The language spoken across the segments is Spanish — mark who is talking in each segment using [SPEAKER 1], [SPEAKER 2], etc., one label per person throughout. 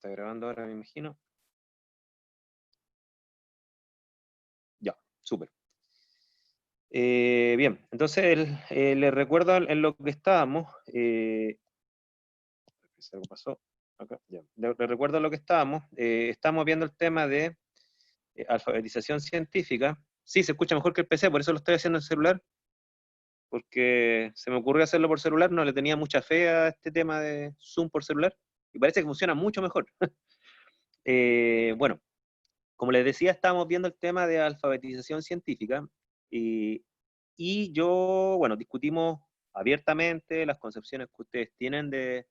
[SPEAKER 1] Está grabando ahora, me imagino. Ya, súper. Bien, entonces les recuerdo en lo que estábamos. Si algo pasó acá, ya. Les recuerdo lo que estábamos. Estamos viendo el tema de alfabetización científica. Sí, se escucha mejor que el PC, por eso lo estoy haciendo en celular, porque se me ocurrió hacerlo por celular, no le tenía mucha fe a este tema de Zoom por celular, y parece que funciona mucho mejor. Bueno, como les decía, estábamos viendo el tema de alfabetización científica, y yo, bueno, discutimos abiertamente las concepciones que ustedes tienen de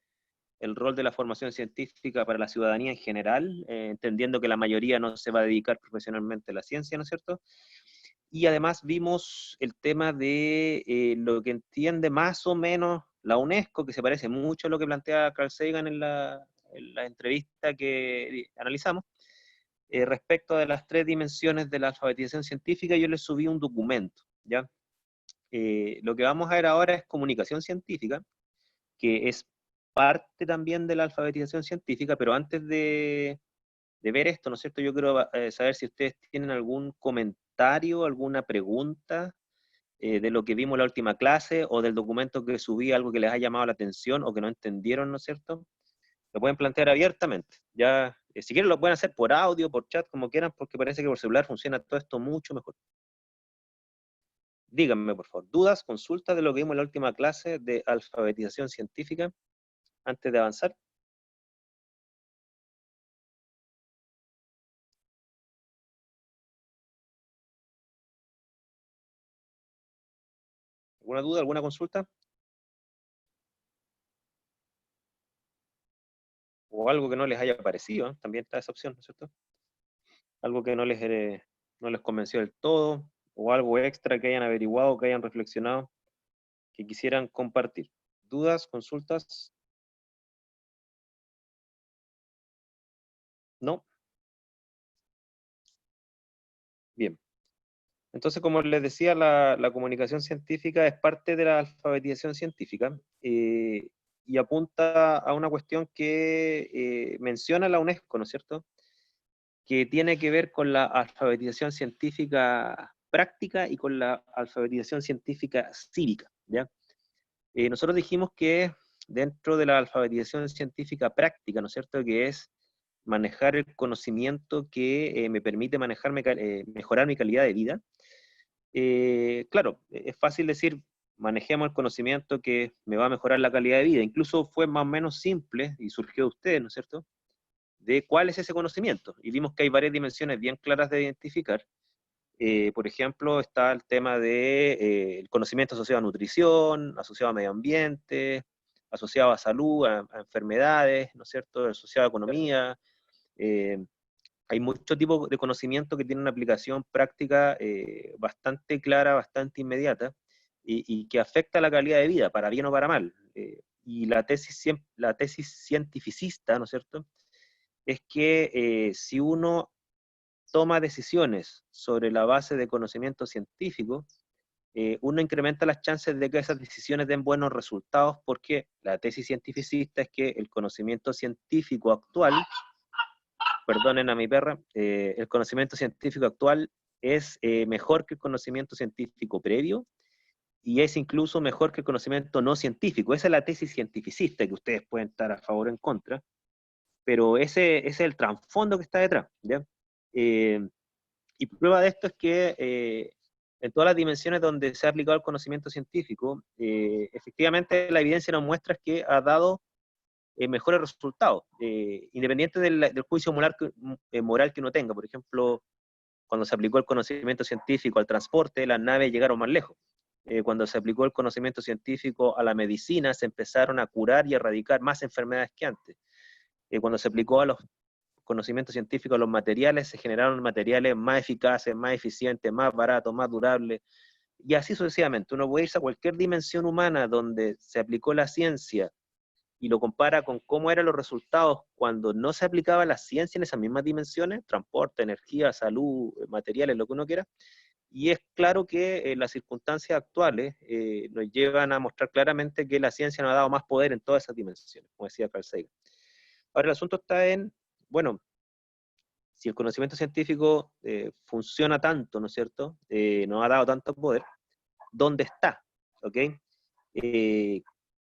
[SPEAKER 1] el rol de la formación científica para la ciudadanía en general, entendiendo que la mayoría no se va a dedicar profesionalmente a la ciencia, ¿no es cierto? Y además vimos el tema de lo que entiende más o menos la UNESCO, que se parece mucho a lo que plantea Carl Sagan en la entrevista que analizamos, respecto de las 3 dimensiones de la alfabetización científica. Yo les subí un documento, ¿ya? Lo que vamos a ver ahora es comunicación científica, que es parte también de la alfabetización científica, pero antes de ver esto, ¿no es cierto? Yo quiero saber si ustedes tienen algún comentario, alguna pregunta de lo que vimos en la última clase, o del documento que subí, algo que les ha llamado la atención o que no entendieron, ¿no es cierto? Lo pueden plantear abiertamente. Ya, si quieren lo pueden hacer por audio, por chat, como quieran, porque parece que por celular funciona todo esto mucho mejor. Díganme, por favor, dudas, consultas de lo que vimos en la última clase de alfabetización científica, antes de avanzar. ¿Alguna duda, alguna consulta? O algo que no les haya parecido, ¿eh? También está esa opción, ¿no es cierto? Algo que no les convenció del todo, o algo extra que hayan averiguado, que hayan reflexionado, que quisieran compartir. ¿Dudas, consultas? ¿No? Bien. Entonces, como les decía, la comunicación científica es parte de la alfabetización científica, y apunta a una cuestión que menciona la UNESCO, ¿no es cierto? Que tiene que ver con la alfabetización científica práctica y con la alfabetización científica cívica, ¿ya? Nosotros dijimos que dentro de la alfabetización científica práctica, ¿no es cierto?, que es manejar el conocimiento que me permite mejorar mi calidad de vida. Claro, es fácil decir, manejemos el conocimiento que me va a mejorar la calidad de vida. Incluso fue más o menos simple, y surgió de ustedes, ¿no es cierto?, de cuál es ese conocimiento. Y vimos que hay varias dimensiones bien claras de identificar. Por ejemplo, está el tema de el conocimiento asociado a nutrición, asociado a medio ambiente, asociado a salud, a enfermedades, ¿no es cierto?, asociado a economía. Eh, Hay muchos tipos de conocimiento que tienen una aplicación práctica bastante clara, bastante inmediata, y que afecta la calidad de vida, para bien o para mal. Y la tesis cientificista, ¿no es cierto?, es que si uno toma decisiones sobre la base de conocimiento científico, uno incrementa las chances de que esas decisiones den buenos resultados, porque la tesis cientificista es que el conocimiento científico actual, perdonen a mi perra, el conocimiento científico actual es mejor que el conocimiento científico previo, y es incluso mejor que el conocimiento no científico. Esa es la tesis cientificista, que ustedes pueden estar a favor o en contra, pero ese es el trasfondo que está detrás, ¿ya? Eh, y prueba de esto es que en todas las dimensiones donde se ha aplicado el conocimiento científico, efectivamente la evidencia nos muestra que ha dado mejores resultados, independiente del juicio moral que uno tenga. Por ejemplo, cuando se aplicó el conocimiento científico al transporte, las naves llegaron más lejos. Cuando se aplicó el conocimiento científico a la medicina, se empezaron a curar y erradicar más enfermedades que antes. Cuando se aplicó a los conocimientos científicos a los materiales, se generaron materiales más eficaces, más eficientes, más baratos, más durables, y así sucesivamente. Uno puede irse a cualquier dimensión humana donde se aplicó la ciencia y lo compara con cómo eran los resultados cuando no se aplicaba la ciencia en esas mismas dimensiones, transporte, energía, salud, materiales, lo que uno quiera, y es claro que las circunstancias actuales nos llevan a mostrar claramente que la ciencia nos ha dado más poder en todas esas dimensiones, como decía Carl Sagan. Ahora el asunto está en, bueno, si el conocimiento científico funciona tanto, ¿no es cierto? Nos ha dado tanto poder, ¿dónde está? ¿Ok?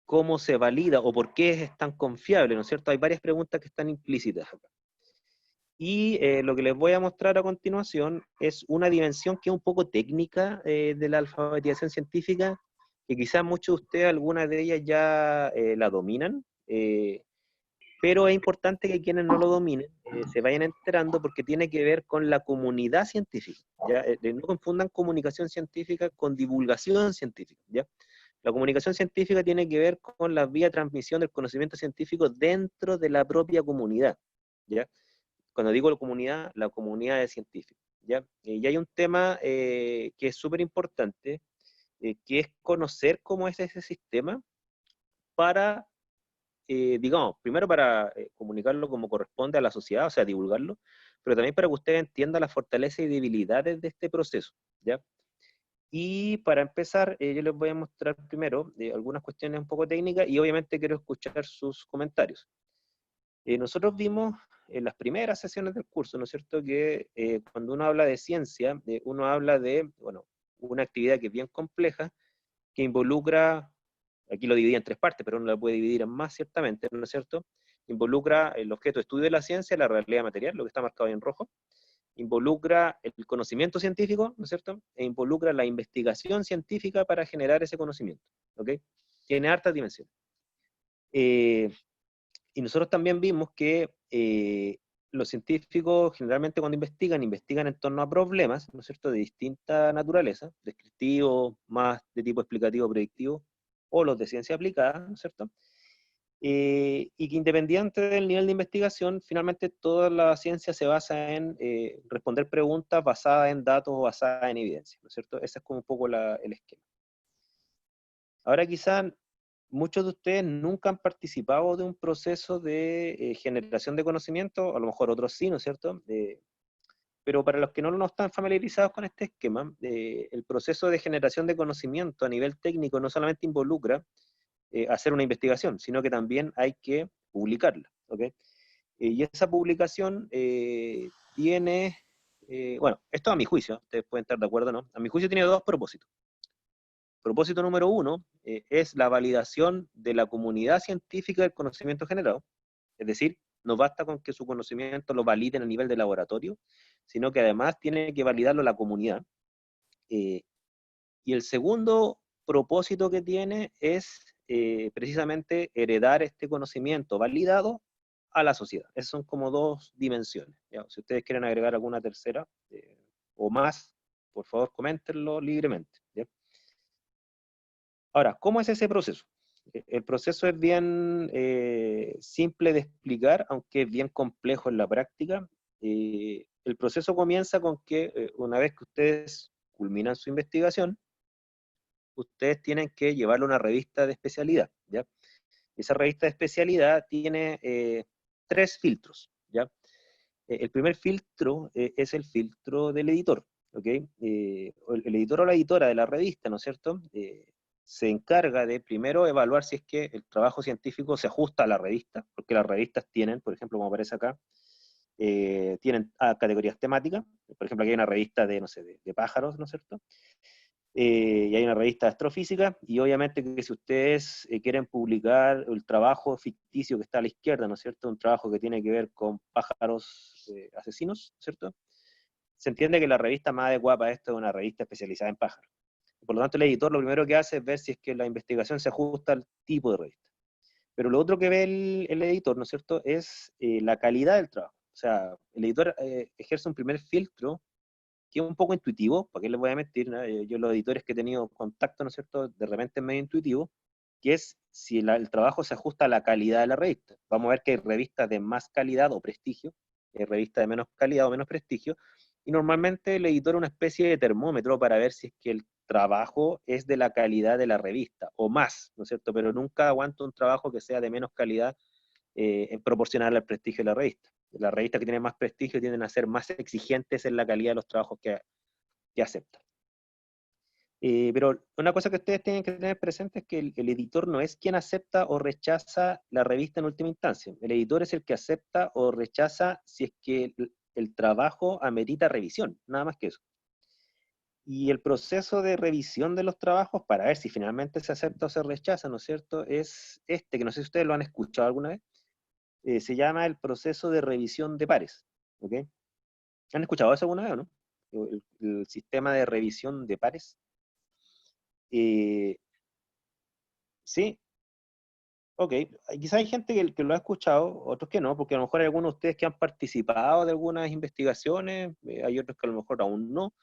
[SPEAKER 1] ¿Cómo se valida o por qué es tan confiable, ¿no es cierto? Hay varias preguntas que están implícitas acá. Y lo que les voy a mostrar a continuación es una dimensión que es un poco técnica de la alfabetización científica, que quizás muchos de ustedes, algunas de ellas ya la dominan, pero es importante que quienes no lo dominen se vayan enterando porque tiene que ver con la comunidad científica. ¿Ya? No confundan comunicación científica con divulgación científica. ¿Ya? La comunicación científica tiene que ver con la vía de transmisión del conocimiento científico dentro de la propia comunidad. ¿Ya? Cuando digo la comunidad de científicos. ¿Ya? Y hay un tema que es súper importante, que es conocer cómo es ese sistema para digamos, primero para comunicarlo como corresponde a la sociedad, o sea, divulgarlo, pero también para que usted entienda las fortalezas y debilidades de este proceso, ¿ya? Y para empezar, yo les voy a mostrar primero algunas cuestiones un poco técnicas y obviamente quiero escuchar sus comentarios. Nosotros vimos en las primeras sesiones del curso, ¿no es cierto?, que cuando uno habla de ciencia, uno habla de, bueno, una actividad que es bien compleja, que involucra, aquí lo dividí en tres partes, pero uno la puede dividir en más ciertamente, ¿no es cierto? Involucra el objeto de estudio de la ciencia, la realidad material, lo que está marcado ahí en rojo, involucra el conocimiento científico, ¿no es cierto? E involucra la investigación científica para generar ese conocimiento, ¿ok? Tiene hartas dimensiones. Y nosotros también vimos que los científicos generalmente cuando investigan, investigan en torno a problemas, ¿no es cierto?, de distinta naturaleza, descriptivos, más de tipo explicativo, predictivo, o los de ciencia aplicada, ¿no es cierto? Y que independiente del nivel de investigación, finalmente toda la ciencia se basa en responder preguntas basadas en datos o basadas en evidencia, ¿no es cierto? Ese es como un poco el esquema. Ahora quizás muchos de ustedes nunca han participado de un proceso de generación de conocimiento, a lo mejor otros sí, ¿no es cierto? Pero para los que no están familiarizados con este esquema, el proceso de generación de conocimiento a nivel técnico no solamente involucra hacer una investigación, sino que también hay que publicarla, ¿ok? Y esa publicación tiene, bueno, esto a mi juicio, ustedes pueden estar de acuerdo o no, a mi juicio tiene dos propósitos. Propósito número uno es la validación de la comunidad científica del conocimiento generado, es decir, no basta con que su conocimiento lo validen a nivel de laboratorio, sino que además tiene que validarlo la comunidad. Y el segundo propósito que tiene es precisamente heredar este conocimiento validado a la sociedad. Esas son como dos dimensiones. ¿Ya? Si ustedes quieren agregar alguna tercera o más, por favor, coméntenlo libremente. ¿Ya? Ahora, ¿cómo es ese proceso? El proceso es bien simple de explicar, aunque es bien complejo en la práctica. El proceso comienza con que una vez que ustedes culminan su investigación, ustedes tienen que llevarlo a una revista de especialidad, ¿ya? Esa revista de especialidad tiene tres filtros, ¿ya? El primer filtro es el filtro del editor, ¿ok? El editor o la editora de la revista, ¿no es cierto?, se encarga de primero evaluar si es que el trabajo científico se ajusta a la revista, porque las revistas tienen, por ejemplo, como aparece acá, tienen categorías temáticas. Por ejemplo, aquí hay una revista de, no sé, de pájaros, ¿no es cierto? Y hay una revista de astrofísica, y obviamente que si ustedes quieren publicar el trabajo ficticio que está a la izquierda, ¿no es cierto?, un trabajo que tiene que ver con pájaros asesinos, ¿cierto?, se entiende que la revista más adecuada para esto es una revista especializada en pájaros. Por lo tanto, el editor lo primero que hace es ver si es que la investigación se ajusta al tipo de revista. Pero lo otro que ve el editor, ¿no es cierto?, es la calidad del trabajo. O sea, el editor ejerce un primer filtro que es un poco intuitivo, ¿para qué les voy a mentir? ¿No? Yo los editores que he tenido contacto, ¿no es cierto?, de repente es medio intuitivo, que es si el trabajo se ajusta a la calidad de la revista. Vamos a ver que hay revistas de más calidad o prestigio, hay revistas de menos calidad o menos prestigio, y normalmente el editor es una especie de termómetro para ver si es que el trabajo es de la calidad de la revista, o más, ¿no es cierto? Pero nunca aguanto un trabajo que sea de menos calidad en proporcional al prestigio de la revista. Las revistas que tienen más prestigio tienden a ser más exigentes en la calidad de los trabajos que aceptan. Pero una cosa que ustedes tienen que tener presente es que el editor no es quien acepta o rechaza la revista en última instancia. El editor es el que acepta o rechaza si es que el trabajo amerita revisión, nada más que eso. Y el proceso de revisión de los trabajos para ver si finalmente se acepta o se rechaza, ¿no es cierto? Es este, que no sé si ustedes lo han escuchado alguna vez, se llama el proceso de revisión de pares. ¿Ok? ¿Han escuchado eso alguna vez o no? El sistema de revisión de pares. Eh, sí, ok. Quizá hay gente que lo ha escuchado, otros que no, porque a lo mejor hay algunos de ustedes que han participado de algunas investigaciones, hay otros que a lo mejor aún no.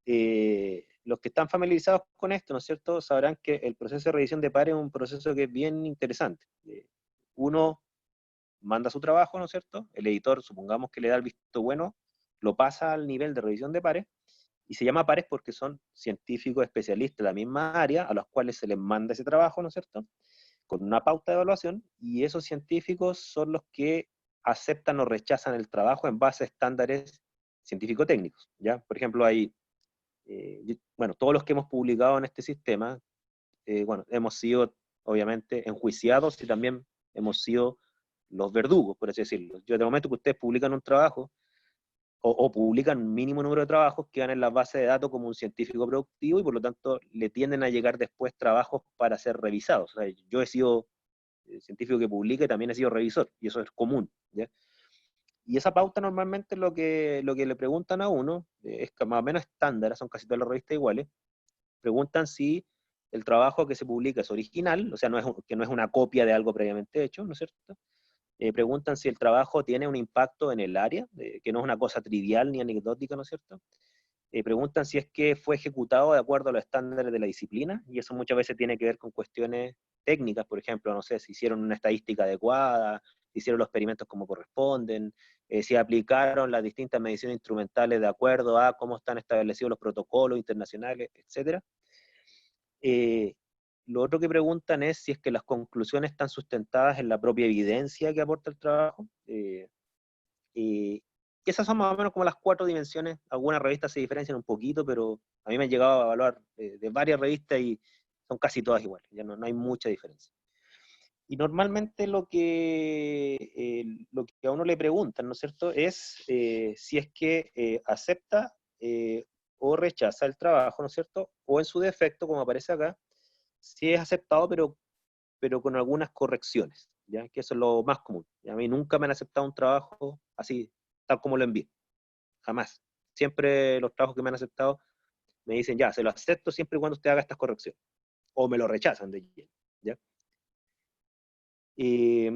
[SPEAKER 1] Los que están familiarizados con esto, ¿no es cierto?, sabrán que el proceso de revisión de pares es un proceso que es bien interesante. Uno manda su trabajo, ¿no es cierto? El editor, supongamos que le da el visto bueno, lo pasa al nivel de revisión de pares, y se llama pares porque son científicos especialistas de la misma área a los cuales se les manda ese trabajo, ¿no es cierto?, con una pauta de evaluación, y esos científicos son los que aceptan o rechazan el trabajo en base a estándares científico-técnicos, ¿ya? Por ejemplo, hay, bueno, todos los que hemos publicado en este sistema, bueno, hemos sido, obviamente, enjuiciados y también hemos sido los verdugos, por así decirlo. Yo, de momento que ustedes publican un trabajo, o publican un mínimo número de trabajos, quedan en la base de datos como un científico productivo y por lo tanto le tienden a llegar después trabajos para ser revisados. O sea, yo he sido científico que publica y también he sido revisor, y eso es común, ¿ya? Y esa pauta normalmente lo que le preguntan a uno, es que más o menos estándar, son casi todas las revistas iguales, preguntan si el trabajo que se publica es original, o sea, que no es una copia de algo previamente hecho, ¿no es cierto? Preguntan si el trabajo tiene un impacto en el área, que no es una cosa trivial ni anecdótica, ¿no es cierto? Preguntan si es que fue ejecutado de acuerdo a los estándares de la disciplina, y eso muchas veces tiene que ver con cuestiones técnicas, por ejemplo, no sé, si hicieron una estadística adecuada, si hicieron los experimentos como corresponden, si aplicaron las distintas mediciones instrumentales de acuerdo a cómo están establecidos los protocolos internacionales, etc. Eh, lo otro que preguntan es si es que las conclusiones están sustentadas en la propia evidencia que aporta el trabajo. Y esas son más o menos como las 4 dimensiones. Algunas revistas se diferencian un poquito, pero a mí me han llegado a evaluar de varias revistas y son casi todas iguales, ya no hay mucha diferencia. Y normalmente lo que a uno le preguntan, ¿no es cierto?, es si es que acepta o rechaza el trabajo, ¿no es cierto?, o en su defecto, como aparece acá, si es aceptado, pero con algunas correcciones, ¿ya? Que eso es lo más común. Y a mí nunca me han aceptado un trabajo así, tal como lo envié, jamás. Siempre los trabajos que me han aceptado me dicen, ya, se lo acepto siempre y cuando usted haga estas correcciones, o me lo rechazan de lleno, ¿ya? Y,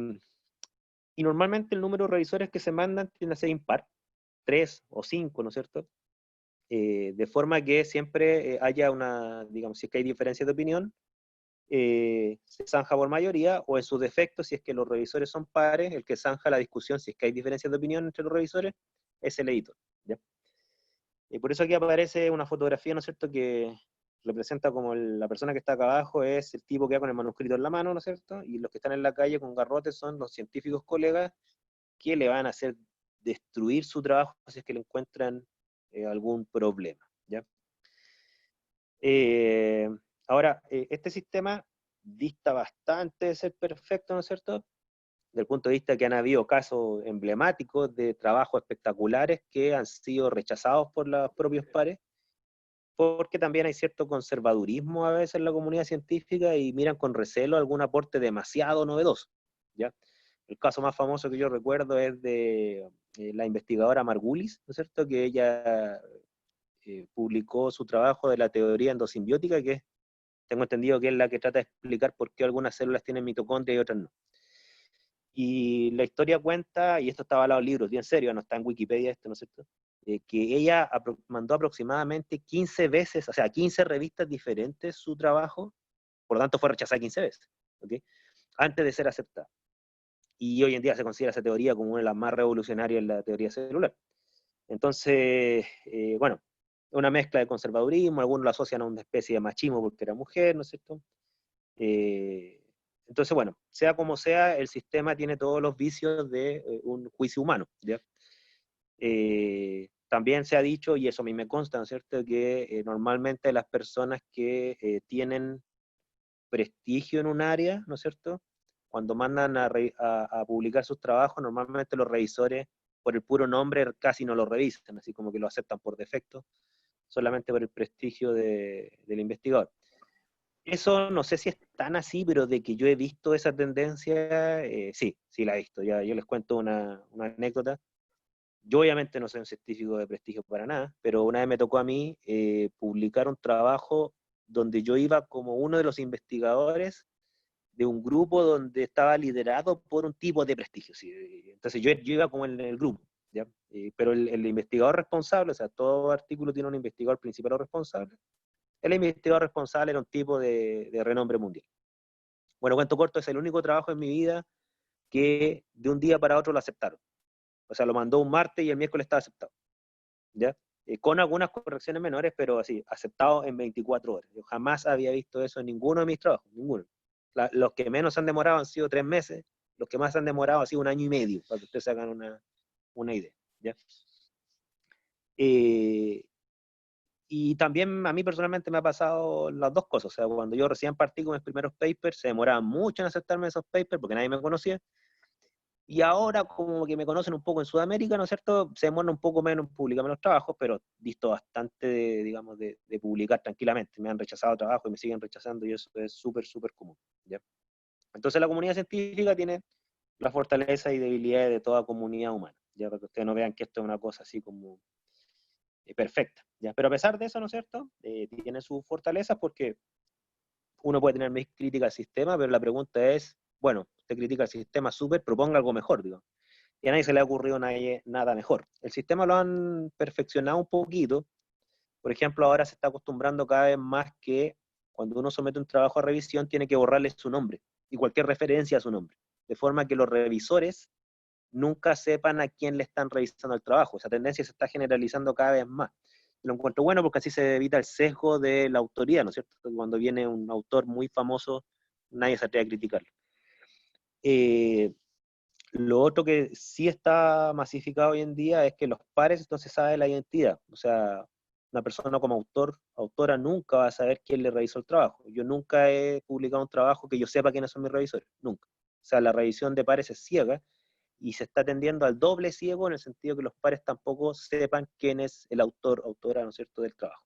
[SPEAKER 1] y normalmente el número de revisores que se mandan tiende a ser impar, 3 o 5, ¿no es cierto? De forma que siempre haya una, digamos, si es que hay diferencias de opinión, se zanja por mayoría, o en su defecto, si es que los revisores son pares, el que zanja la discusión, si es que hay diferencias de opinión entre los revisores, es el editor, ¿ya? Y por eso aquí aparece una fotografía, ¿no es cierto?, que representa como la persona que está acá abajo es el tipo que va con el manuscrito en la mano, ¿no es cierto? Y los que están en la calle con garrotes son los científicos colegas que le van a hacer destruir su trabajo si es que le encuentran algún problema, ¿ya? Eh, Ahora, este sistema dista bastante de ser perfecto, ¿no es cierto?, del punto de vista que han habido casos emblemáticos de trabajos espectaculares que han sido rechazados por los propios pares, porque también hay cierto conservadurismo a veces en la comunidad científica y miran con recelo algún aporte demasiado novedoso, ¿ya? El caso más famoso que yo recuerdo es de la investigadora Margulis, ¿no es cierto?, que ella publicó su trabajo de la teoría endosimbiótica, que tengo entendido que es la que trata de explicar por qué algunas células tienen mitocondria y otras no. Y la historia cuenta, y esto estaba al lado del libro, bien serio, no está en Wikipedia esto, ¿no es cierto?, que ella mandó aproximadamente 15 veces, o sea, 15 revistas diferentes su trabajo, por lo tanto fue rechazada 15 veces, ¿ok?, antes de ser aceptada. Y hoy en día se considera esa teoría como una de las más revolucionarias en la teoría celular. Entonces, bueno, una mezcla de conservadurismo, algunos lo asocian a una especie de machismo porque era mujer, ¿no es cierto? Eh, entonces, bueno, sea como sea, el sistema tiene todos los vicios de un juicio humano, ¿ya? también se ha dicho, y eso a mí me consta, ¿no es cierto?, que normalmente las personas que tienen prestigio en un área, ¿no es cierto?, cuando mandan a publicar sus trabajos, normalmente los revisores, por el puro nombre, casi no lo revisan, así como que lo aceptan por defecto, solamente por el prestigio del investigador. Eso no sé si es tan así, pero de que yo he visto esa tendencia, sí la he visto. Ya, yo les cuento una anécdota. Yo obviamente no soy un científico de prestigio para nada, pero una vez me tocó a mí publicar un trabajo donde yo iba como uno de los investigadores de un grupo donde estaba liderado por un tipo de prestigio. ¿Sí? Entonces yo iba como en el grupo, ¿ya? Pero el investigador responsable, o sea, todo artículo tiene un investigador principal o responsable. El investigador responsable era un tipo de renombre mundial. Bueno, cuento corto, es el único trabajo en mi vida que de un día para otro lo aceptaron. O sea, lo mandó un martes y el miércoles estaba aceptado, ¿ya? Con algunas correcciones menores, pero así, aceptado en 24 horas. Yo jamás había visto eso en ninguno de mis trabajos, ninguno. Los que menos han demorado han sido 3 meses, los que más han demorado han sido 1 año y medio, para que ustedes se hagan una idea, ¿ya? Y también a mí personalmente me ha pasado las dos cosas. O sea, cuando yo recién partí con mis primeros papers, se demoraba mucho en aceptarme esos papers porque nadie me conocía. Y ahora, como que me conocen un poco en Sudamérica, ¿no es cierto? Se demora un poco menos en publicarme los trabajos, pero visto bastante, digamos, de publicar tranquilamente. Me han rechazado trabajo y me siguen rechazando y eso es súper, súper común, ¿ya? Entonces la comunidad científica tiene las fortalezas y debilidades de toda comunidad humana, ya para que ustedes no vean que esto es una cosa así como perfecta, ¿ya? Pero a pesar de eso, ¿no es cierto? Tiene sus fortalezas porque uno puede tener mis críticas al sistema, pero la pregunta es, bueno, usted critica el sistema súper, proponga algo mejor, digo. Y a nadie se le ha ocurrido nada mejor. El sistema lo han perfeccionado un poquito. Por ejemplo, ahora se está acostumbrando cada vez más que cuando uno somete un trabajo a revisión tiene que borrarle su nombre y cualquier referencia a su nombre. De forma que los revisores nunca sepan a quién le están revisando el trabajo. Esa tendencia se está generalizando cada vez más. Lo encuentro bueno porque así se evita el sesgo de la autoría, ¿no es cierto? Cuando viene un autor muy famoso, nadie se atreve a criticarlo. Lo otro que sí está masificado hoy en día es que los pares no se sabe la identidad. O sea, una persona como autora nunca va a saber quién le revisó el trabajo. Yo nunca he publicado un trabajo que yo sepa quiénes son mis revisores, nunca. O sea, la revisión de pares es ciega y se está tendiendo al doble ciego en el sentido que los pares tampoco sepan quién es el autor, autora, ¿no es cierto?, del trabajo.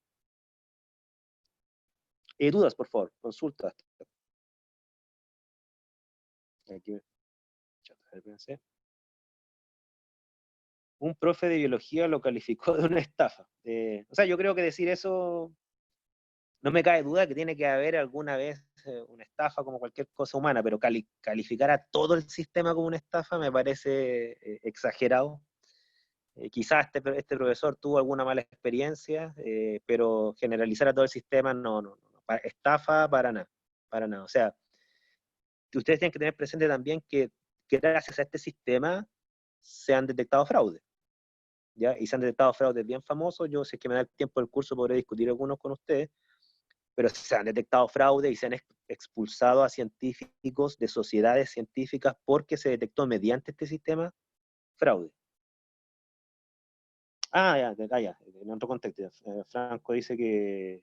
[SPEAKER 1] Dudas, por favor, consultas. Aquí, un profe de biología lo calificó de una estafa. O sea, yo creo que decir eso, no me cabe duda que tiene que haber alguna vez una estafa como cualquier cosa humana, pero calificar a todo el sistema como una estafa me parece exagerado. Quizás este profesor tuvo alguna mala experiencia, pero generalizar a todo el sistema no. Estafa para nada, para nada. O sea, ustedes tienen que tener presente también que gracias a este sistema se han detectado fraudes. ¿Ya? Y se han detectado fraudes bien famosos. Yo, si es que me da el tiempo del curso, podré discutir algunos con ustedes, pero se han detectado fraudes y se han expulsado a científicos de sociedades científicas porque se detectó mediante este sistema fraude. Ya, en otro contexto. Franco dice que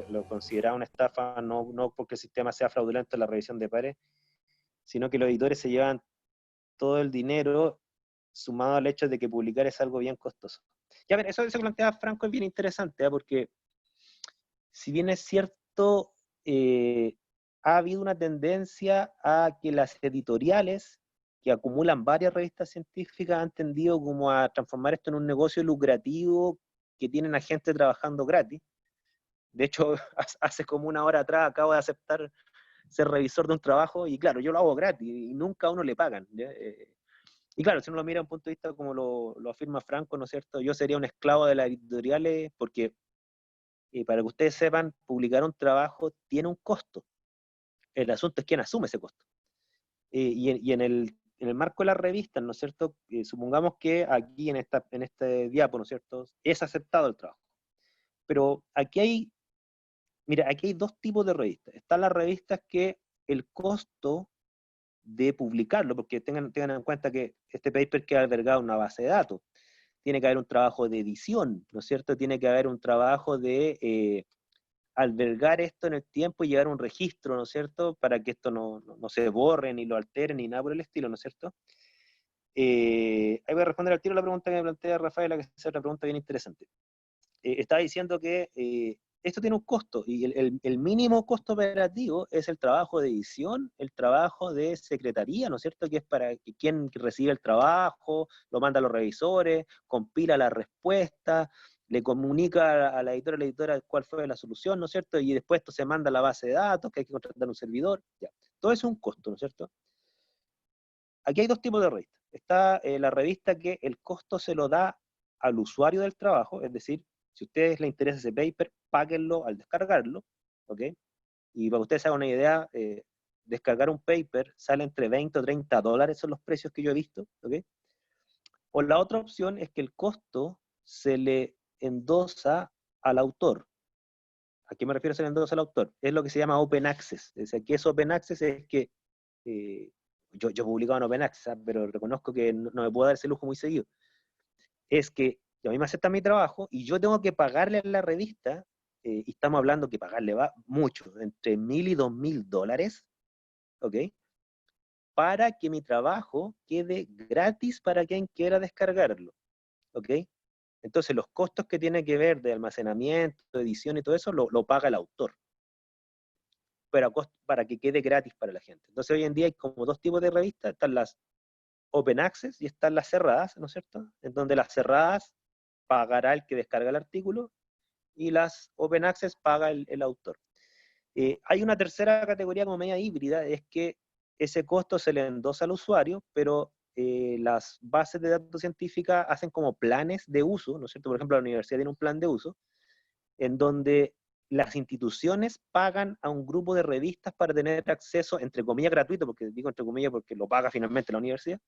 [SPEAKER 1] lo consideraba una estafa no porque el sistema sea fraudulento en la revisión de pares, sino que los editores se llevan todo el dinero sumado al hecho de que publicar es algo bien costoso. Ya ver, eso que plantea Franco es bien interesante, porque si bien es cierto, ha habido una tendencia a que las editoriales que acumulan varias revistas científicas han tendido como a transformar esto en un negocio lucrativo que tienen a gente trabajando gratis. De hecho, hace como 1 hora atrás acabo de aceptar ser revisor de un trabajo y claro, yo lo hago gratis y nunca a uno le pagan. Y claro, si uno lo mira desde un punto de vista como lo afirma Franco, ¿no es cierto? Yo sería un esclavo de las editoriales porque, para que ustedes sepan, publicar un trabajo tiene un costo. El asunto es quién asume ese costo. Y en el marco de las revistas, ¿no es cierto? Supongamos que aquí en este diapo, ¿no es cierto? Es aceptado el trabajo. Pero aquí hay 2 tipos de revistas. Están las revistas que el costo de publicarlo, porque tengan en cuenta que este paper queda albergado en una base de datos. tiene que haber un trabajo de edición, ¿no es cierto? Tiene que haber un trabajo de albergar esto en el tiempo y llevar un registro, ¿no es cierto? Para que esto no se borre, ni lo alteren, ni nada por el estilo, ¿no es cierto? Ahí voy a responder al tiro la pregunta que me plantea Rafaela, que es otra pregunta bien interesante. Estaba diciendo que esto tiene un costo, y el mínimo costo operativo es el trabajo de edición, el trabajo de secretaría, ¿no es cierto? Que es para quien recibe el trabajo, lo manda a los revisores, compila la respuesta, le comunica a la editora cuál fue la solución, ¿no es cierto? Y después esto se manda a la base de datos, que hay que contratar un servidor, ya. Todo eso es un costo, ¿no es cierto? Aquí hay dos tipos de revistas. Está la revista que el costo se lo da al usuario del trabajo, es decir, si a ustedes les interesa ese paper, páguenlo al descargarlo, ¿ok? Y para que ustedes se hagan una idea, descargar un paper sale entre 20 o 30 dólares, son los precios que yo he visto, ¿ok? O la otra opción es que el costo se le endosa al autor. ¿A qué me refiero a se le endosa al autor? Es lo que se llama Open Access. Es decir, ¿qué es Open Access? Es que yo publicaba en Open Access, pero reconozco que no me puedo dar ese lujo muy seguido. Es que a mí me aceptan mi trabajo y yo tengo que pagarle a la revista, y estamos hablando que pagarle va mucho, entre 1.000 y 2.000 dólares, ¿ok? Para que mi trabajo quede gratis para quien quiera descargarlo, ¿ok? Entonces los costos que tiene que ver de almacenamiento, edición y todo eso, lo paga el autor, pero para que quede gratis para la gente. Entonces hoy en día hay como dos tipos de revistas, están las Open Access y están las cerradas, ¿no es cierto? En donde las cerradas pagará el que descarga el artículo y las Open Access paga el autor. Hay una tercera categoría como media híbrida, es que ese costo se le endosa al usuario, pero las bases de datos científicas hacen como planes de uso, ¿no es cierto? Por ejemplo, la universidad tiene un plan de uso en donde las instituciones pagan a un grupo de revistas para tener acceso, entre comillas, gratuito, porque digo entre comillas porque lo paga finalmente la universidad,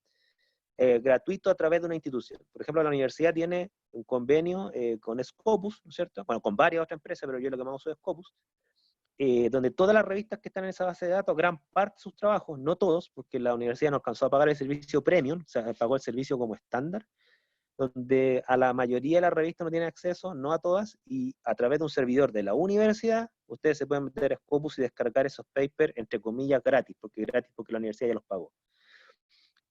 [SPEAKER 1] gratuito a través de una institución. Por ejemplo, la universidad tiene un convenio con Scopus, ¿no es cierto? Bueno, con varias otras empresas, pero yo lo que más uso es Scopus, donde todas las revistas que están en esa base de datos, gran parte de sus trabajos, no todos, porque la universidad no alcanzó a pagar el servicio premium, o sea, pagó el servicio como estándar, donde a la mayoría de las revistas no tienen acceso, no a todas, y a través de un servidor de la universidad, ustedes se pueden meter a Scopus y descargar esos papers, entre comillas, gratis porque la universidad ya los pagó.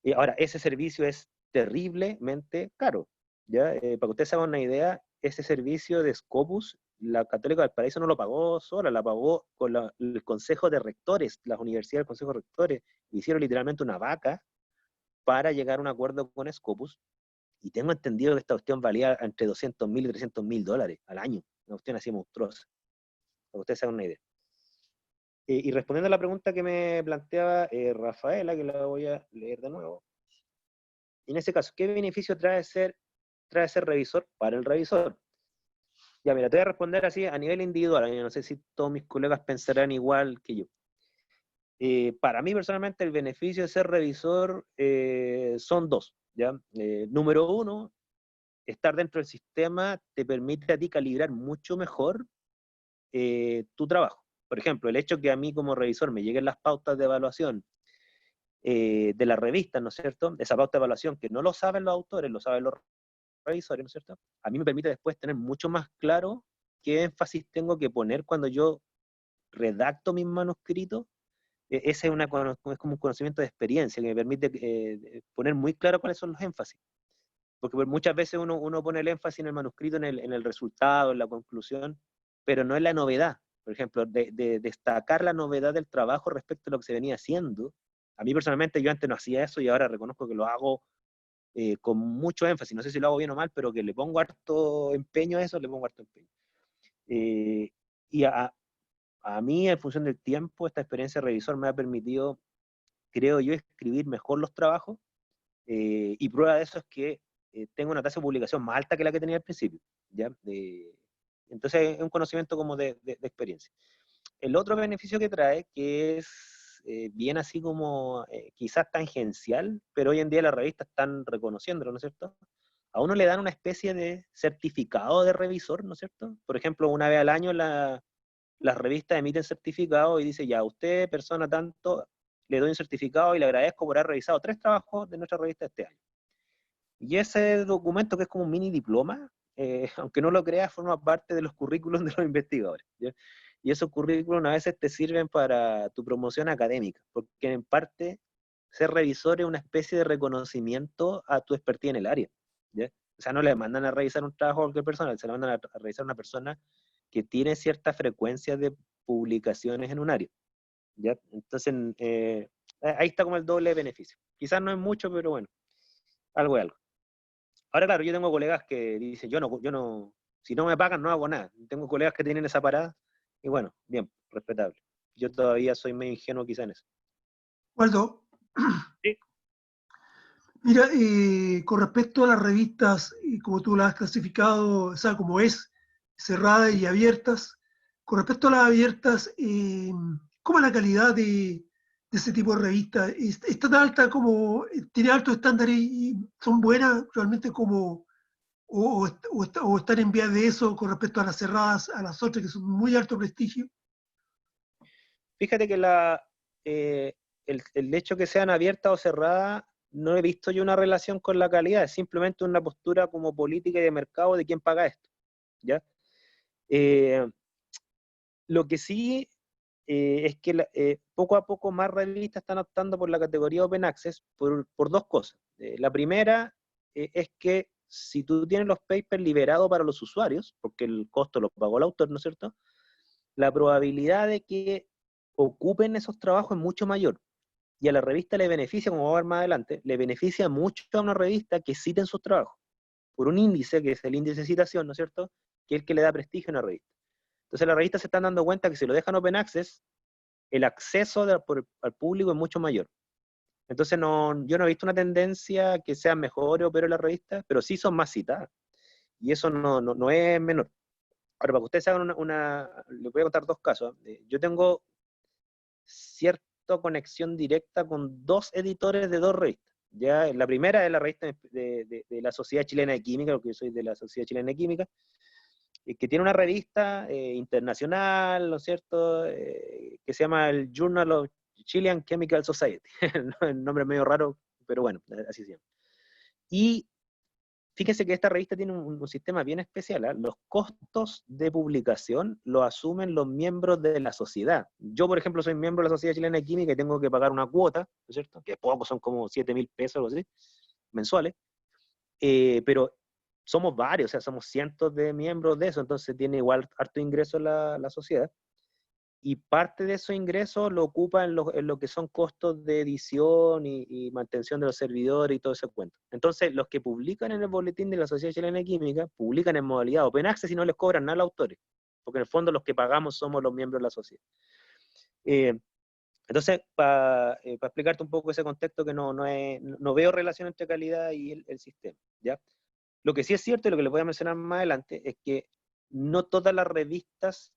[SPEAKER 1] Y ahora, ese servicio es terriblemente caro, ¿ya? Para que ustedes se hagan una idea, ese servicio de Scopus, la Católica del Paraíso no lo pagó sola, la pagó con el Consejo de Rectores, las universidades del Consejo de Rectores, hicieron literalmente una vaca para llegar a un acuerdo con Scopus, y tengo entendido que esta cuestión valía entre 200.000 y 300.000 dólares al año, una cuestión así monstruosa, para que ustedes se hagan una idea. Y respondiendo a la pregunta que me planteaba Rafaela, que la voy a leer de nuevo, en ese caso, ¿qué beneficio trae ser revisor para el revisor? Ya, mira, te voy a responder así a nivel individual. Yo no sé si todos mis colegas pensarán igual que yo. Para mí, personalmente, el beneficio de ser revisor son dos. ¿Ya? Número uno, estar dentro del sistema te permite a ti calibrar mucho mejor tu trabajo. Por ejemplo, el hecho que a mí como revisor me lleguen las pautas de evaluación de la revista, ¿no es cierto? Esa pauta de evaluación que no lo saben los autores, lo saben los revisores, ¿no es cierto? A mí me permite después tener mucho más claro qué énfasis tengo que poner cuando yo redacto mis manuscritos. Ese es como un conocimiento de experiencia que me permite poner muy claro cuáles son los énfasis. Porque muchas veces uno pone el énfasis en el manuscrito, en el resultado, en la conclusión, pero no en la novedad. Por ejemplo, de destacar la novedad del trabajo respecto a lo que se venía haciendo. A mí personalmente yo antes no hacía eso y ahora reconozco que lo hago con mucho énfasis. No sé si lo hago bien o mal, pero que le pongo harto empeño a eso, le pongo harto empeño. Eh, y a mí, en función del tiempo, esta experiencia de revisor me ha permitido, creo yo, escribir mejor los trabajos, y prueba de eso es que tengo una tasa de publicación más alta que la que tenía al principio, ¿ya? Entonces es un conocimiento como de experiencia. El otro beneficio que trae, que es bien así como quizás tangencial, pero hoy en día las revistas están reconociéndolo, ¿no es cierto? A uno le dan una especie de certificado de revisor, ¿no es cierto? Por ejemplo, una vez al año las revistas emiten certificado y dice, ya, usted, persona tanto, le doy un certificado y le agradezco por haber revisado 3 trabajos de nuestra revista este año. Y ese documento, que es como un mini diploma, aunque no lo creas, forma parte de los currículos de los investigadores, ¿ya? Y esos currículos a veces te sirven para tu promoción académica, porque en parte ser revisor es una especie de reconocimiento a tu expertise en el área, ¿ya? O sea, no le mandan a revisar un trabajo a cualquier persona, se le mandan a revisar a una persona que tiene cierta frecuencia de publicaciones en un área, ¿ya? Entonces, ahí está como el doble beneficio. Quizás no es mucho, pero bueno, algo es algo. Ahora, claro, yo tengo colegas que dicen, yo no, si no me pagan no hago nada. Tengo colegas que tienen esa parada, y bueno, bien, respetable. Yo todavía soy medio ingenuo quizá en eso.
[SPEAKER 2] Waldo,
[SPEAKER 1] Sí.
[SPEAKER 2] mira, con respecto a las revistas, como tú las has clasificado, o sea, como es, cerradas y abiertas, con respecto a las abiertas, ¿cómo es la calidad de ese tipo de revistas? ¿Está tan alta como, tiene altos estándares y son buenas realmente como, o están en vías de eso con respecto a las cerradas, a las otras que son muy alto prestigio?
[SPEAKER 1] Fíjate que el hecho que sean abiertas o cerradas, no he visto yo una relación con la calidad, es simplemente una postura como política y de mercado de quién paga esto, ¿ya? Eh, lo que sí es que poco a poco más revistas están optando por la categoría Open Access por dos cosas. La primera es que si tú tienes los papers liberados para los usuarios, porque el costo lo pagó el autor, ¿no es cierto?, la probabilidad de que ocupen esos trabajos es mucho mayor. Y a la revista le beneficia, como vamos a ver más adelante, le beneficia mucho a una revista que citen sus trabajos, por un índice, que es el índice de citación, ¿no es cierto?, que es el que le da prestigio a una revista. Entonces las revistas se están dando cuenta que si lo dejan Open Access, el acceso al público es mucho mayor. Entonces yo no he visto una tendencia que sea mejor o peor en la revista, pero sí son más citadas. Y eso no es menor. Ahora, para que ustedes hagan les voy a contar dos casos. Yo tengo cierta conexión directa con dos editores de dos revistas. Ya, la primera es la revista de la Sociedad Chilena de Química, porque yo soy de la Sociedad Chilena de Química, que tiene una revista internacional, ¿no es cierto?, que se llama el Journal of Chilean Chemical Society. El nombre es medio raro, pero bueno, así se llama. Y fíjense que esta revista tiene un sistema bien especial, ¿eh? Los costos de publicación los asumen los miembros de la sociedad. Yo, por ejemplo, soy miembro de la Sociedad Chilena de Química y tengo que pagar una cuota, ¿no es cierto?, que poco, son como 7.000 pesos o algo así, mensuales, pero somos varios, o sea, somos cientos de miembros de eso, entonces tiene igual harto ingreso la sociedad, y parte de esos ingresos lo ocupa en lo que son costos de edición y mantención de los servidores y todo ese cuento. Entonces, los que publican en el boletín de la Sociedad Chilena de Química, publican en modalidad Open Access y no les cobran nada a los autores, porque en el fondo los que pagamos somos los miembros de la sociedad. Eh, entonces, para explicarte un poco ese contexto, que no veo relación entre calidad y el sistema, ¿ya? Lo que sí es cierto, y lo que les voy a mencionar más adelante, es que no todas las revistas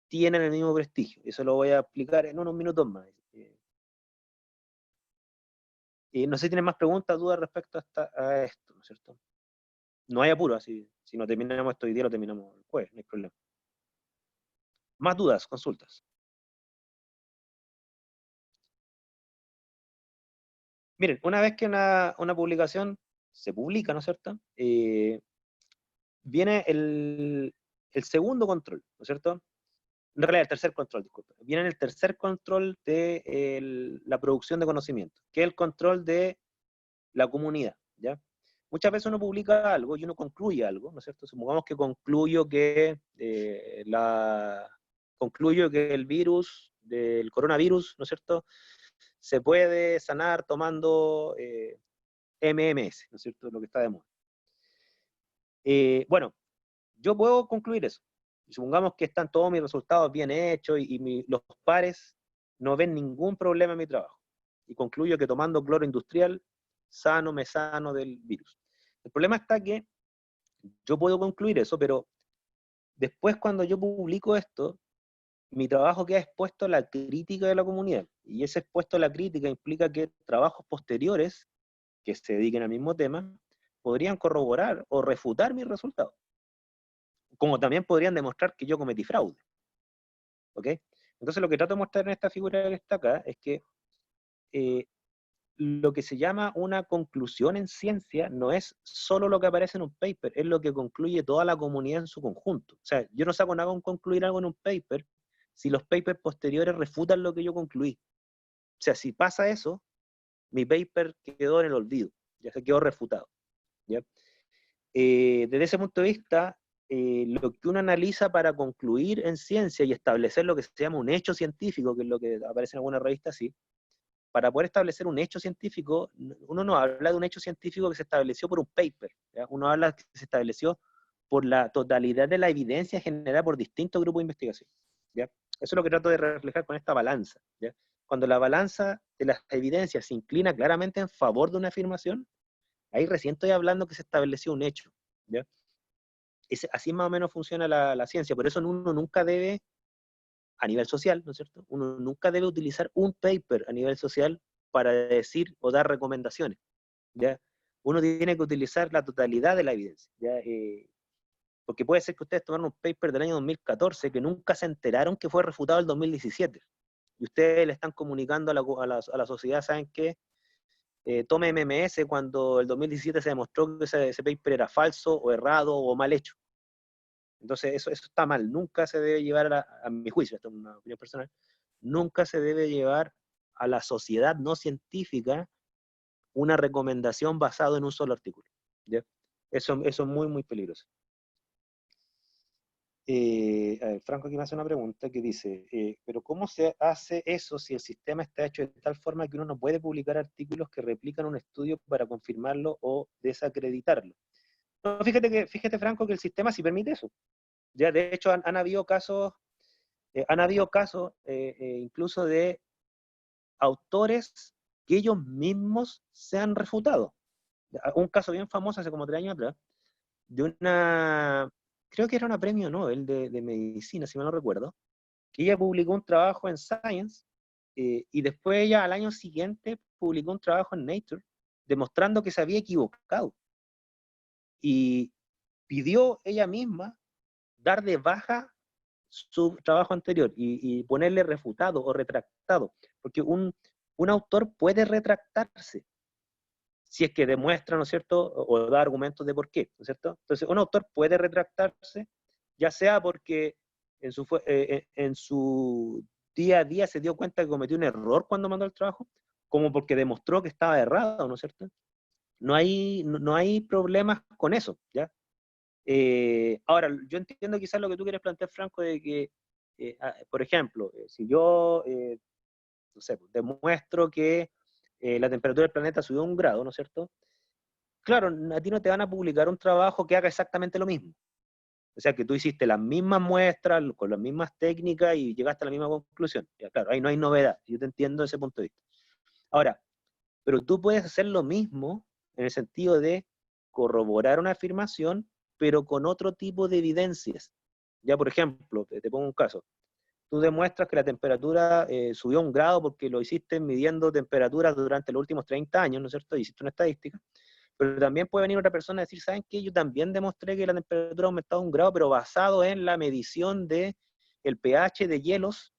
[SPEAKER 1] tienen el mismo prestigio. Eso lo voy a explicar en unos minutos más. No sé si tienen más preguntas, dudas respecto a esto, ¿no es cierto? No hay apuro, así, si no terminamos esto hoy día, lo terminamos el jueves, no hay problema. Más dudas, consultas. Miren, una vez que una publicación se publica, ¿no es cierto?, viene el segundo control, ¿no es cierto? En realidad, el tercer control, disculpe. Viene el tercer control de la producción de conocimiento, que es el control de la comunidad, ¿ya? Muchas veces uno publica algo y uno concluye algo, ¿no es cierto? Supongamos que concluyo que el virus, del coronavirus, ¿no es cierto?, se puede sanar tomando MMS, ¿no es cierto?, lo que está de moda. Bueno, yo puedo concluir eso. Supongamos que están todos mis resultados bien hechos y los pares no ven ningún problema en mi trabajo. Y concluyo que tomando cloro industrial, me sano del virus. El problema está que yo puedo concluir eso, pero después, cuando yo publico esto, mi trabajo queda expuesto a la crítica de la comunidad. Y ese expuesto a la crítica implica que trabajos posteriores que se dediquen al mismo tema podrían corroborar o refutar mis resultados, como también podrían demostrar que yo cometí fraude. ¿Ok? Entonces, lo que trato de mostrar en esta figura que está acá es que lo que se llama una conclusión en ciencia no es solo lo que aparece en un paper, es lo que concluye toda la comunidad en su conjunto. O sea, yo no saco nada con concluir algo en un paper si los papers posteriores refutan lo que yo concluí. O sea, si pasa eso, mi paper quedó en el olvido, ya se quedó refutado. ¿Ya? Desde ese punto de vista, lo que uno analiza para concluir en ciencia y establecer lo que se llama un hecho científico, que es lo que aparece en alguna revista así, para poder establecer un hecho científico, uno no habla de un hecho científico que se estableció por un paper, ¿ya? Uno habla que se estableció por la totalidad de la evidencia generada por distintos grupos de investigación. ¿Ya? Eso es lo que trato de reflejar con esta balanza. ¿Ya? Cuando la balanza de las evidencias se inclina claramente en favor de una afirmación, ahí recién estoy hablando que se estableció un hecho. ¿Ya? Así más o menos funciona la ciencia, por eso uno nunca debe, a nivel social, ¿no es cierto? Uno nunca debe utilizar un paper a nivel social para decir o dar recomendaciones, ¿ya? Uno tiene que utilizar la totalidad de la evidencia, ¿ya? Porque puede ser que ustedes tomaron un paper del año 2014 que nunca se enteraron que fue refutado el 2017, y ustedes le están comunicando a la sociedad, ¿saben qué? Tome MMS cuando el 2017 se demostró que ese paper era falso o errado o mal hecho. Entonces eso está mal, nunca se debe llevar, a mi juicio, esto es una opinión personal, nunca se debe llevar a la sociedad no científica una recomendación basada en un solo artículo. ¿Ya? Eso es muy, muy peligroso. A ver, Franco aquí me hace una pregunta que dice, pero ¿cómo se hace eso si el sistema está hecho de tal forma que uno no puede publicar artículos que replican un estudio para confirmarlo o desacreditarlo? No, fíjate Franco, que el sistema sí permite eso. Ya, de hecho, han habido casos, incluso de autores que ellos mismos se han refutado. Un caso bien famoso hace como 3 años atrás, de una, creo que era una premio Nobel de medicina, si mal no recuerdo, que ella publicó un trabajo en Science, y después ella al año siguiente publicó un trabajo en Nature demostrando que se había equivocado. Y pidió ella misma dar de baja su trabajo anterior y ponerle refutado o retractado, porque un autor puede retractarse si es que demuestra, ¿no es cierto?, o da argumentos de por qué, ¿no es cierto? Entonces, un autor puede retractarse, ya sea porque en su día a día se dio cuenta que cometió un error cuando mandó el trabajo, como porque demostró que estaba errado, ¿no es cierto? No hay problemas con eso, ¿ya? Ahora, yo entiendo quizás lo que tú quieres plantear, Franco, de que, por ejemplo, si yo, no sé, pues, demuestro que la temperatura del planeta subió 1 grado, ¿no es cierto? Claro, a ti no te van a publicar un trabajo que haga exactamente lo mismo. O sea, que tú hiciste las mismas muestras, con las mismas técnicas y llegaste a la misma conclusión. Ya, claro, ahí no hay novedad. Yo te entiendo desde ese punto de vista. Ahora, pero tú puedes hacer lo mismo en el sentido de corroborar una afirmación, pero con otro tipo de evidencias. Ya, por ejemplo, te pongo un caso. Tú demuestras que la temperatura subió 1 grado porque lo hiciste midiendo temperaturas durante los últimos 30 años, ¿no es cierto? Hiciste una estadística. Pero también puede venir otra persona a decir, ¿saben qué? Yo también demostré que la temperatura ha aumentado 1 grado, pero basado en la medición del pH de hielos,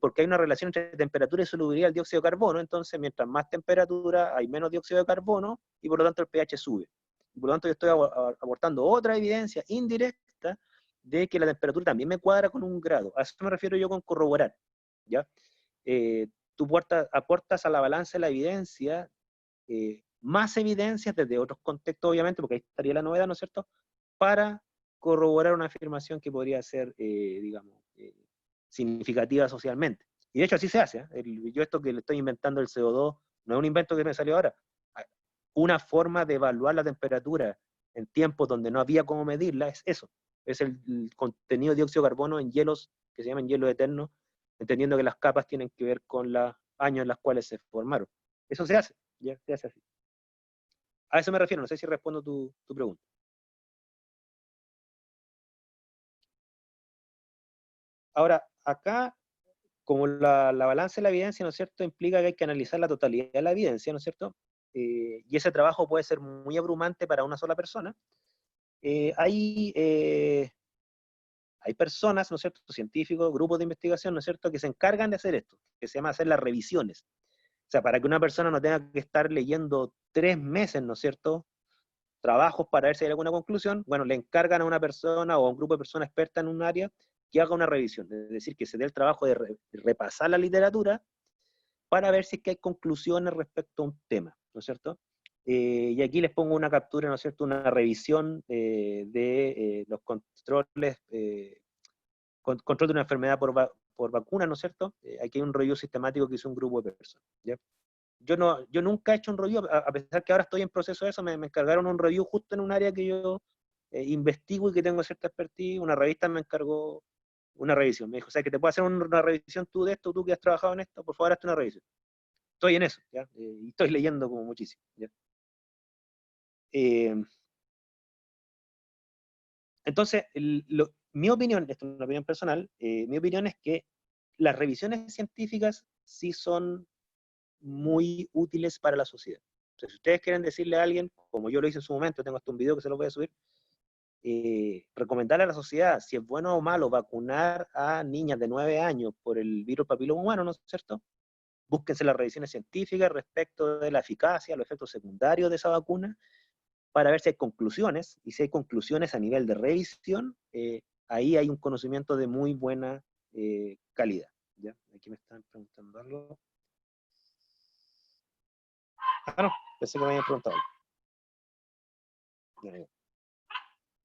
[SPEAKER 1] porque hay una relación entre temperatura y solubilidad del dióxido de carbono. Entonces, mientras más temperatura, hay menos dióxido de carbono y por lo tanto el pH sube. Y por lo tanto, yo estoy aportando otra evidencia indirecta de que la temperatura también me cuadra con 1 grado. A eso me refiero yo con corroborar, ¿ya? Tú aportas a la balanza de la evidencia más evidencias desde otros contextos, obviamente, porque ahí estaría la novedad, ¿no es cierto?, para corroborar una afirmación que podría ser, digamos, significativa socialmente. Y de hecho así se hace. Yo esto que le estoy inventando el CO2, no es un invento que me salió ahora. Una forma de evaluar la temperatura en tiempos donde no había cómo medirla es eso. Es el contenido de dióxido de carbono en hielos que se llaman hielo eterno, entendiendo que las capas tienen que ver con los años en los cuales se formaron. Eso se hace, ya se hace así. A eso me refiero, no sé si respondo tu pregunta. Ahora, acá, como la balanza de la evidencia, ¿no es cierto?, implica que hay que analizar la totalidad de la evidencia, ¿no es cierto? Y ese trabajo puede ser muy abrumante para una sola persona. Eh, hay, eh, hay personas, ¿no es cierto?, científicos, grupos de investigación, ¿no es cierto?, que se encargan de hacer esto, que se llama hacer las revisiones. O sea, para que una persona no tenga que estar leyendo 3 meses, ¿no es cierto?, trabajos para ver si hay alguna conclusión, bueno, le encargan a una persona o a un grupo de personas expertas en un área que haga una revisión, es decir, que se dé el trabajo de repasar la literatura para ver si es que hay conclusiones respecto a un tema, ¿no es cierto? Y aquí les pongo una captura, ¿no es cierto?, una revisión de los controles, control de una enfermedad por vacuna, ¿no es cierto? Aquí hay un review sistemático que hizo un grupo de personas, ¿ya? Yo nunca he hecho un review, a pesar que ahora estoy en proceso de eso, me encargaron un review justo en un área que yo investigo y que tengo cierta expertise. Una revista me encargó una revisión. Me dijo, o sea, que te puedo hacer una revisión tú de esto, tú que has trabajado en esto, por favor, hazte una revisión. Estoy en eso, ¿ya? Y estoy leyendo como muchísimo, ¿ya? Entonces, mi opinión, esto es una opinión personal, mi opinión es que las revisiones científicas sí son muy útiles para la sociedad. Entonces, si ustedes quieren decirle a alguien, como yo lo hice en su momento, tengo hasta un video que se lo voy a subir, recomendarle a la sociedad si es bueno o malo vacunar a niñas de 9 años por el virus papiloma humano, ¿no es cierto? Búsquense las revisiones científicas respecto de la eficacia, los efectos secundarios de esa vacuna, para ver si hay conclusiones, y si hay conclusiones a nivel de revisión, ahí hay un conocimiento de muy buena calidad. ¿Ya? Aquí me están preguntando algo. Ah, no, pensé que me habían preguntado algo.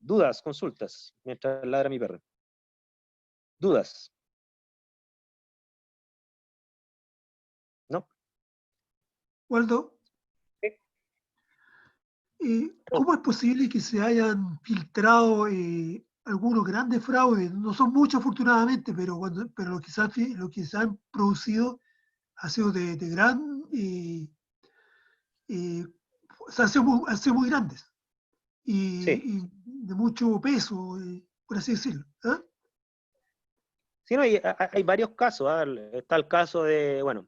[SPEAKER 1] Dudas, consultas, mientras ladra mi perro. Dudas. ¿No?
[SPEAKER 2] Waldo, ¿cómo es posible que se hayan filtrado algunos grandes fraudes? No son muchos, afortunadamente, pero lo que se han producido ha sido de gran, o sea, han sido muy grandes
[SPEAKER 1] Sí.
[SPEAKER 2] y de mucho peso, por así decirlo. ¿Ah?
[SPEAKER 1] Sí, no, hay varios casos. ¿Eh? Está el caso de, bueno,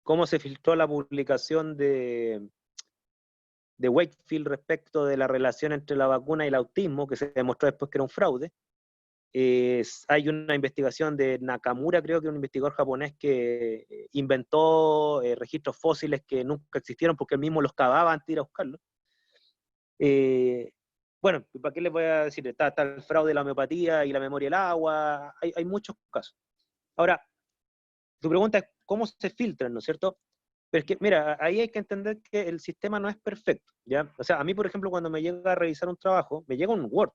[SPEAKER 1] cómo se filtró la publicación de Wakefield respecto de la relación entre la vacuna y el autismo, que se demostró después que era un fraude. Hay una investigación de Nakamura, creo que un investigador japonés que inventó registros fósiles que nunca existieron porque él mismo los cavaba antes de ir a buscarlos. Bueno, ¿para qué les voy a decir? Está el fraude de la homeopatía y la memoria del agua, hay muchos casos. Ahora, tu pregunta es cómo se filtran, ¿no es cierto? Pero es que, mira, ahí hay que entender que el sistema no es perfecto, ¿ya? O sea, a mí, por ejemplo, cuando me llega a revisar un trabajo, me llega un Word,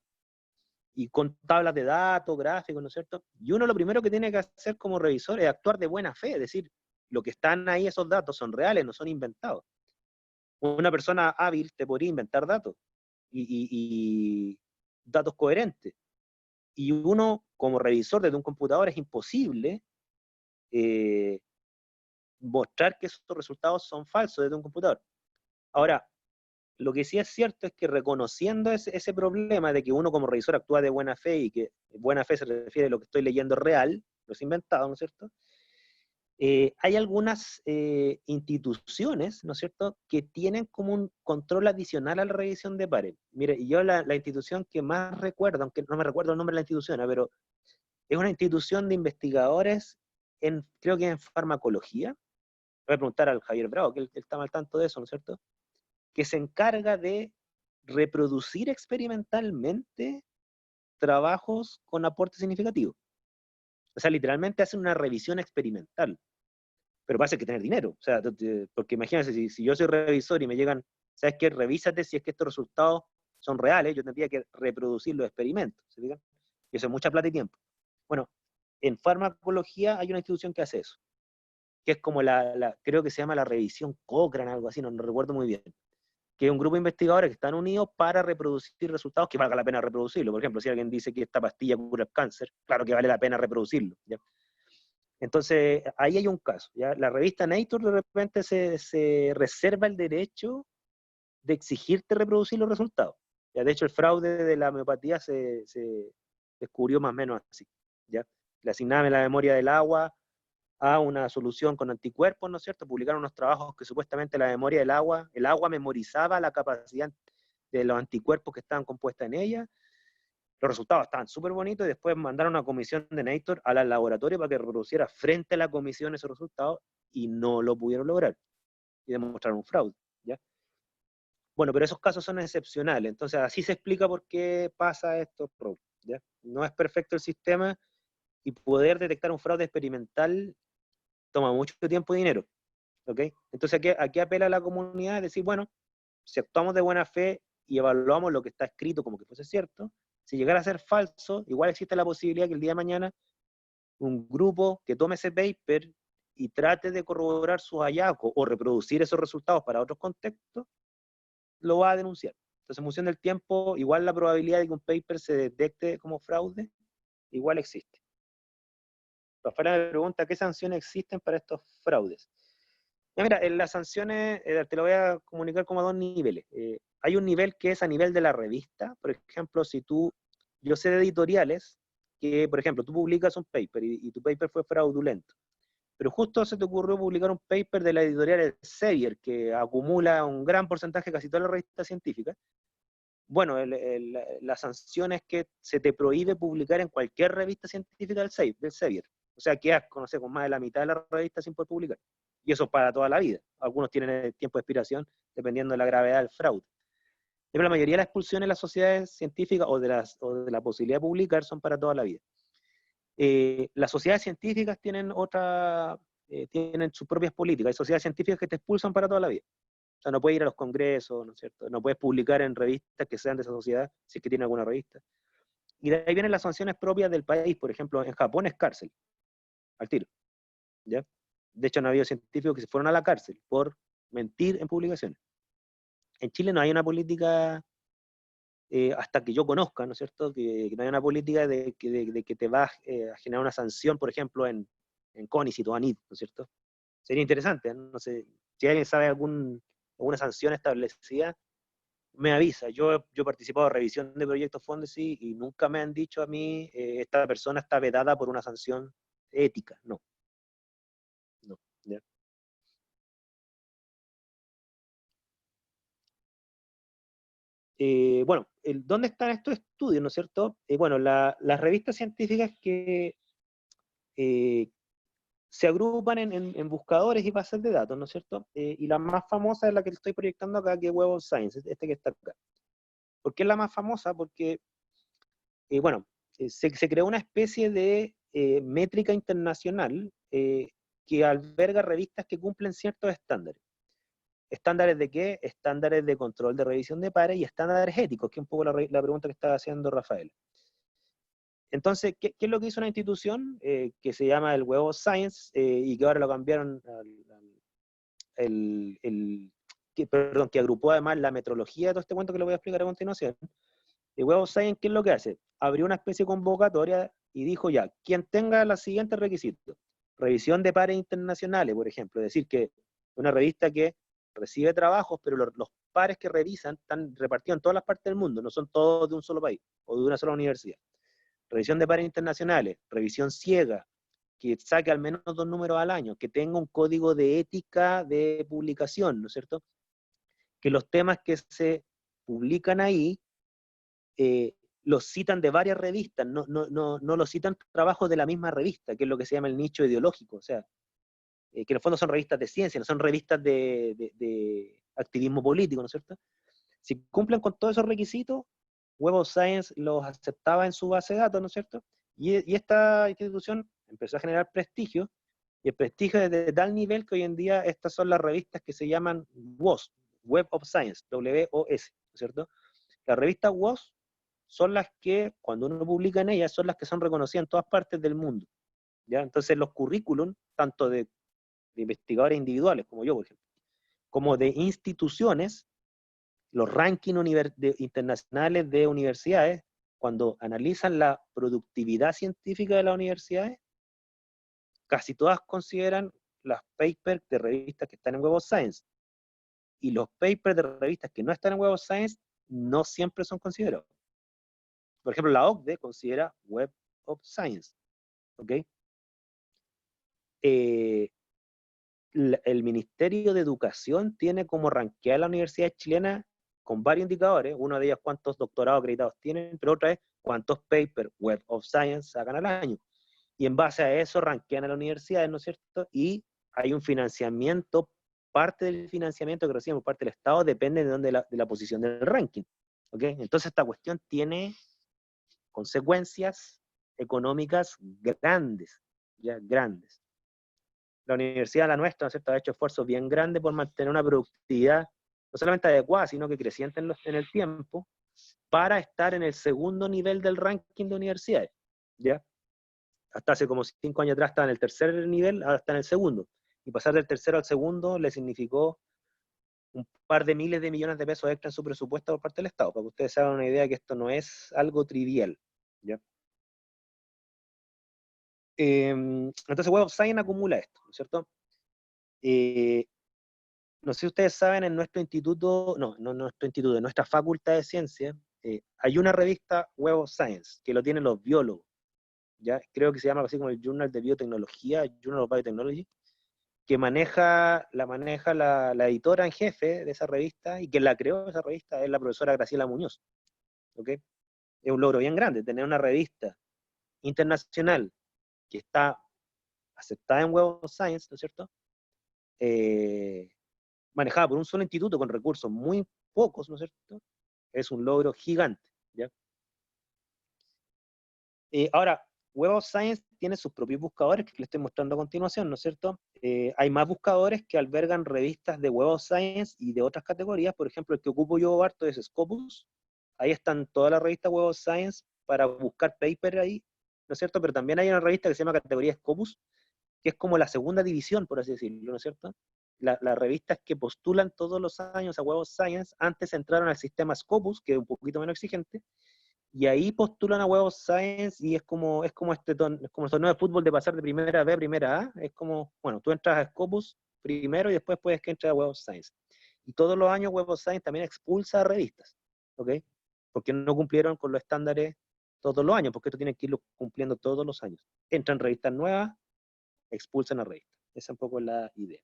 [SPEAKER 1] y con tablas de datos, gráficos, ¿no es cierto? Y uno lo primero que tiene que hacer como revisor es actuar de buena fe, es decir, lo que están ahí, esos datos, son reales, no son inventados. Una persona hábil te podría inventar datos, y datos coherentes. Y uno, como revisor desde un computador, es imposible eh, mostrar que esos resultados son falsos desde un computador. Ahora, lo que sí es cierto es que reconociendo ese problema de que uno como revisor actúa de buena fe, y que buena fe se refiere a lo que estoy leyendo real, no es inventado, ¿no es cierto? Hay algunas instituciones, ¿no es cierto?, que tienen como un control adicional a la revisión de pares. Mire, yo la institución que más recuerdo, aunque no me recuerdo el nombre de la institución, pero es una institución de investigadores, creo que en farmacología. Voy a preguntar al Javier Bravo, que él está al tanto de eso, ¿no es cierto?, que se encarga de reproducir experimentalmente trabajos con aporte significativo. O sea, literalmente hacen una revisión experimental. Pero pasa que tener dinero. O sea, porque imagínense, si yo soy revisor y me llegan, ¿sabes qué? Revísate si es que estos resultados son reales, yo tendría que reproducir los experimentos. ¿Se fijan? Y eso es mucha plata y tiempo. Bueno, en farmacología hay una institución que hace eso, que es como creo que se llama la revisión Cochrane, algo así, no recuerdo muy bien, que es un grupo de investigadores que están unidos para reproducir resultados que valga la pena reproducirlo. Por ejemplo, si alguien dice que esta pastilla cura el cáncer, claro que vale la pena reproducirlo, ¿ya? Entonces, ahí hay un caso, ¿ya? La revista Nature de repente se reserva el derecho de exigirte reproducir los resultados. ¿Ya? De hecho, el fraude de la homeopatía se descubrió más o menos así, ¿ya? Le asignaban la memoria del agua a una solución con anticuerpos, ¿no es cierto? Publicaron unos trabajos que supuestamente la memoria del agua, el agua memorizaba la capacidad de los anticuerpos que estaban compuestos en ella. Los resultados estaban súper bonitos, y después mandaron una comisión de Nature al laboratorio para que reproduciera frente a la comisión esos resultados, y no lo pudieron lograr, y demostraron un fraude, ¿ya? Bueno, pero esos casos son excepcionales, entonces así se explica por qué pasa esto, ¿ya? No es perfecto el sistema, y poder detectar un fraude experimental toma mucho tiempo y dinero, ¿ok? Entonces, ¿a qué apela la comunidad? Es decir, bueno, si actuamos de buena fe y evaluamos lo que está escrito como que fuese cierto, si llegara a ser falso, igual existe la posibilidad que el día de mañana un grupo que tome ese paper y trate de corroborar sus hallazgos o reproducir esos resultados para otros contextos, lo va a denunciar. Entonces, en función del tiempo, igual la probabilidad de que un paper se detecte como fraude, igual existe. Rafael me pregunta, ¿qué sanciones existen para estos fraudes? Ya, mira, en las sanciones te lo voy a comunicar como a dos niveles. Hay un nivel que es a nivel de la revista. Por ejemplo, yo sé de editoriales que, por ejemplo, tú publicas un paper y tu paper fue fraudulento, pero justo se te ocurrió publicar un paper de la editorial Elsevier, que acumula un gran porcentaje, casi todas las revistas científicas. Bueno, la sanción es que se te prohíbe publicar en cualquier revista científica del Elsevier. O sea, quedas, no sé, con más de la mitad de la revista sin poder publicar. Y eso para toda la vida. Algunos tienen el tiempo de expiración dependiendo de la gravedad del fraude. Pero la mayoría de las expulsiones de las sociedades científicas o de la posibilidad de publicar son para toda la vida. Las sociedades científicas tienen tienen sus propias políticas. Hay sociedades científicas que te expulsan para toda la vida. O sea, no puedes ir a los congresos, ¿no es cierto? No puedes publicar en revistas que sean de esa sociedad, si es que tiene alguna revista. Y de ahí vienen las sanciones propias del país. Por ejemplo, en Japón es cárcel, al tiro, ¿ya? De hecho, han habido científicos que se fueron a la cárcel por mentir en publicaciones. En Chile no hay una política, hasta que yo conozca, ¿no es cierto?, que no hay una política de que te va a generar una sanción, por ejemplo, en CONICET o ANIT, ¿no es cierto? Sería interesante, no sé, si alguien sabe alguna sanción establecida, me avisa. Yo he participado en revisión de proyectos Fondesit y nunca me han dicho a mí, esta persona está vedada por una sanción ética. No, no. ¿Ya? Bueno, ¿dónde están estos estudios, no es cierto? Bueno, las revistas científicas que eh, se agrupan en buscadores y bases de datos, ¿no es cierto? Y la más famosa es la que estoy proyectando acá, que es Web of Science, este que está acá. ¿Por qué es la más famosa? Porque bueno, se creó una especie de métrica internacional que alberga revistas que cumplen ciertos estándares. ¿Estándares de qué? Estándares de control de revisión de pares y estándares éticos, que es un poco la pregunta que estaba haciendo Rafael. Entonces, ¿qué es lo que hizo una institución que se llama el Web of Science y que ahora lo cambiaron que agrupó además la metrología de todo este cuento que lo voy a explicar a continuación? El Web of Science, ¿qué es lo que hace? Abrió una especie de convocatoria y dijo ya, quien tenga los siguientes requisitos, revisión de pares internacionales, por ejemplo, es decir, que una revista que recibe trabajos, pero los pares que revisan están repartidos en todas las partes del mundo, no son todos de un solo país o de una sola universidad. Revisión de pares internacionales, revisión ciega, que saque al menos 2 números al año, que tenga un código de ética de publicación, ¿no es cierto? Que los temas que se publican ahí eh, los citan de varias revistas, no los citan trabajos de la misma revista, que es lo que se llama el nicho ideológico, o sea, que en el fondo son revistas de ciencia, no son revistas de activismo político, ¿no es cierto? Si cumplen con todos esos requisitos, Web of Science los aceptaba en su base de datos, ¿no es cierto? Y esta institución empezó a generar prestigio, y el prestigio es de tal nivel que hoy en día estas son las revistas que se llaman WOS, Web of Science, WOS, ¿no es cierto? La revista WOS son las que, cuando uno publica en ellas, son las que son reconocidas en todas partes del mundo, ¿ya? Entonces los currículum, tanto de investigadores individuales, como yo, por ejemplo, como de instituciones, los rankings internacionales de universidades, cuando analizan la productividad científica de las universidades, casi todas consideran las papers de revistas que están en Web of Science. Y los papers de revistas que no están en Web of Science no siempre son considerados. Por ejemplo, la OCDE considera Web of Science. ¿Ok? El Ministerio de Educación tiene como ranqueada la Universidad Chilena con varios indicadores, uno de ellos cuántos doctorados acreditados tienen, pero otra es cuántos papers Web of Science sacan al año. Y en base a eso ranquean a las universidades, ¿no es cierto? Y hay un financiamiento, parte del financiamiento que recibimos por parte del Estado depende de la posición del ranking. ¿Okay? Entonces esta cuestión tiene consecuencias económicas grandes, ya grandes. La universidad, la nuestra, ¿no es cierto?, ha hecho esfuerzos bien grandes por mantener una productividad no solamente adecuada, sino que creciente en el tiempo, para estar en el segundo nivel del ranking de universidades, ¿ya? Hasta hace como 5 años atrás estaba en el tercer nivel, ahora está en el segundo. Y pasar del tercero al segundo le significó un par de miles de millones de pesos extra en su presupuesto por parte del Estado, para que ustedes se hagan una idea que esto no es algo trivial, ¿ya? Entonces Web of Science acumula esto, ¿no es cierto? No sé si ustedes saben, en nuestro instituto, no en nuestro instituto, en nuestra facultad de ciencias, hay una revista Web of Science, que lo tienen los biólogos, ¿ya? Creo que se llama así como el Journal de Biotecnología, Journal of Biotechnology, que maneja la editora en jefe de esa revista, y quien la creó esa revista es la profesora Graciela Muñoz, ¿ok? Es un logro bien grande, tener una revista internacional que está aceptada en Web of Science, ¿no es cierto? Manejada por un solo instituto con recursos muy pocos, ¿no es cierto? Es un logro gigante, ¿ya? Ahora, Web of Science tiene sus propios buscadores, que les estoy mostrando a continuación, ¿no es cierto? Hay más buscadores que albergan revistas de Web of Science y de otras categorías. Por ejemplo, el que ocupo yo harto es Scopus. Ahí están todas las revistas Web of Science para buscar paper ahí, ¿no es cierto? Pero también hay una revista que se llama categoría Scopus, que es como la segunda división, por así decirlo, ¿no es cierto? Las revistas que postulan todos los años a Web of Science antes entraron al sistema Scopus, que es un poquito menos exigente, y ahí postulan a Web of Science, y es como es como el torneo de fútbol de pasar de primera B a primera A. Es como, bueno, tú entras a Scopus primero y después puedes que entres a Web of Science. Y todos los años Web of Science también expulsa a revistas, ¿ok? Porque no cumplieron con los estándares todos los años, porque esto tiene que irlo cumpliendo todos los años. Entran revistas nuevas, expulsan a revistas. Esa es un poco la idea.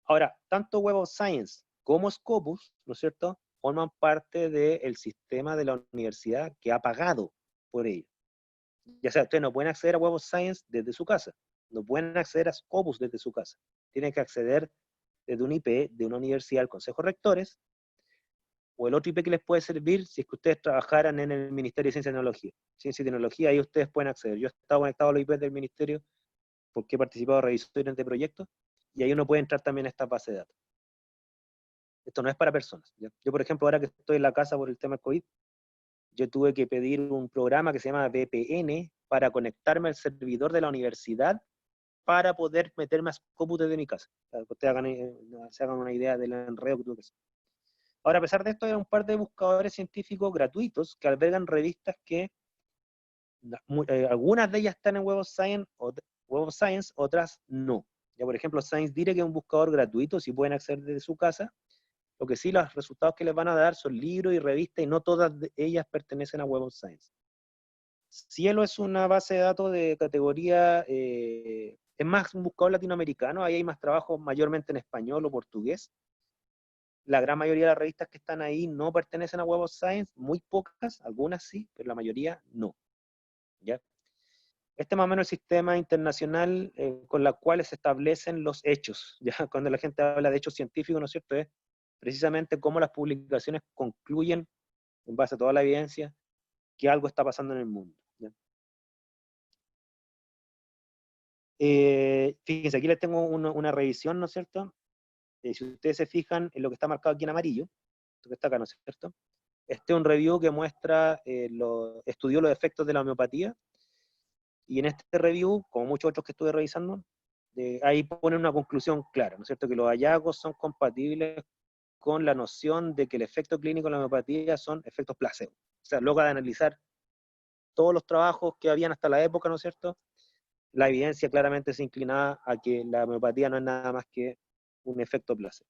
[SPEAKER 1] Ahora, tanto Web of Science como Scopus, ¿no es cierto?, forman parte del sistema de la universidad que ha pagado por ello. Ya sea, ustedes no pueden acceder a Web of Science desde su casa, no pueden acceder a Scopus desde su casa, tienen que acceder desde un IP de una universidad al Consejo de Rectores, o el otro IP que les puede servir si es que ustedes trabajaran en el Ministerio de Ciencia y Tecnología. Ciencia y Tecnología, ahí ustedes pueden acceder. Yo he estado conectado a los IP del Ministerio porque he participado en revisiones de proyectos, y ahí uno puede entrar también a esta base de datos. Esto no es para personas, ¿ya? Yo, por ejemplo, ahora que estoy en la casa por el tema del COVID, yo tuve que pedir un programa que se llama VPN para conectarme al servidor de la universidad para poder meterme a Scopus desde mi casa. Para que ustedes se hagan una idea del enredo que tuve que hacer. Ahora, a pesar de esto, hay un par de buscadores científicos gratuitos que albergan revistas que algunas de ellas están en Web of Science, otras no. Ya, por ejemplo, Science Direct es un buscador gratuito, si pueden acceder desde su casa. Lo que sí, los resultados que les van a dar son libros y revistas, y no todas ellas pertenecen a Web of Science. Cielo es una base de datos de categoría, es más un buscador latinoamericano, ahí hay más trabajos mayormente en español o portugués. La gran mayoría de las revistas que están ahí no pertenecen a Web of Science, muy pocas, algunas sí, pero la mayoría no. ¿Ya? Este es más o menos el sistema internacional con el cual se establecen los hechos. ¿Ya? Cuando la gente habla de hechos científicos, ¿no es cierto?, es precisamente cómo las publicaciones concluyen, en base a toda la evidencia, que algo está pasando en el mundo. ¿Ya? Fíjense, aquí les tengo una revisión, ¿no es cierto? Si ustedes se fijan en lo que está marcado aquí en amarillo, esto que está acá, ¿no es cierto? Este es un review que muestra, estudió los efectos de la homeopatía, y en este review, como muchos otros que estuve revisando, ahí pone una conclusión clara, ¿no es cierto?, que los hallazgos son compatibles con la noción de que el efecto clínico de la homeopatía son efectos placebo. O sea, luego de analizar todos los trabajos que habían hasta la época, ¿no es cierto?, la evidencia claramente se inclinaba a que la homeopatía no es nada más que un efecto placebo.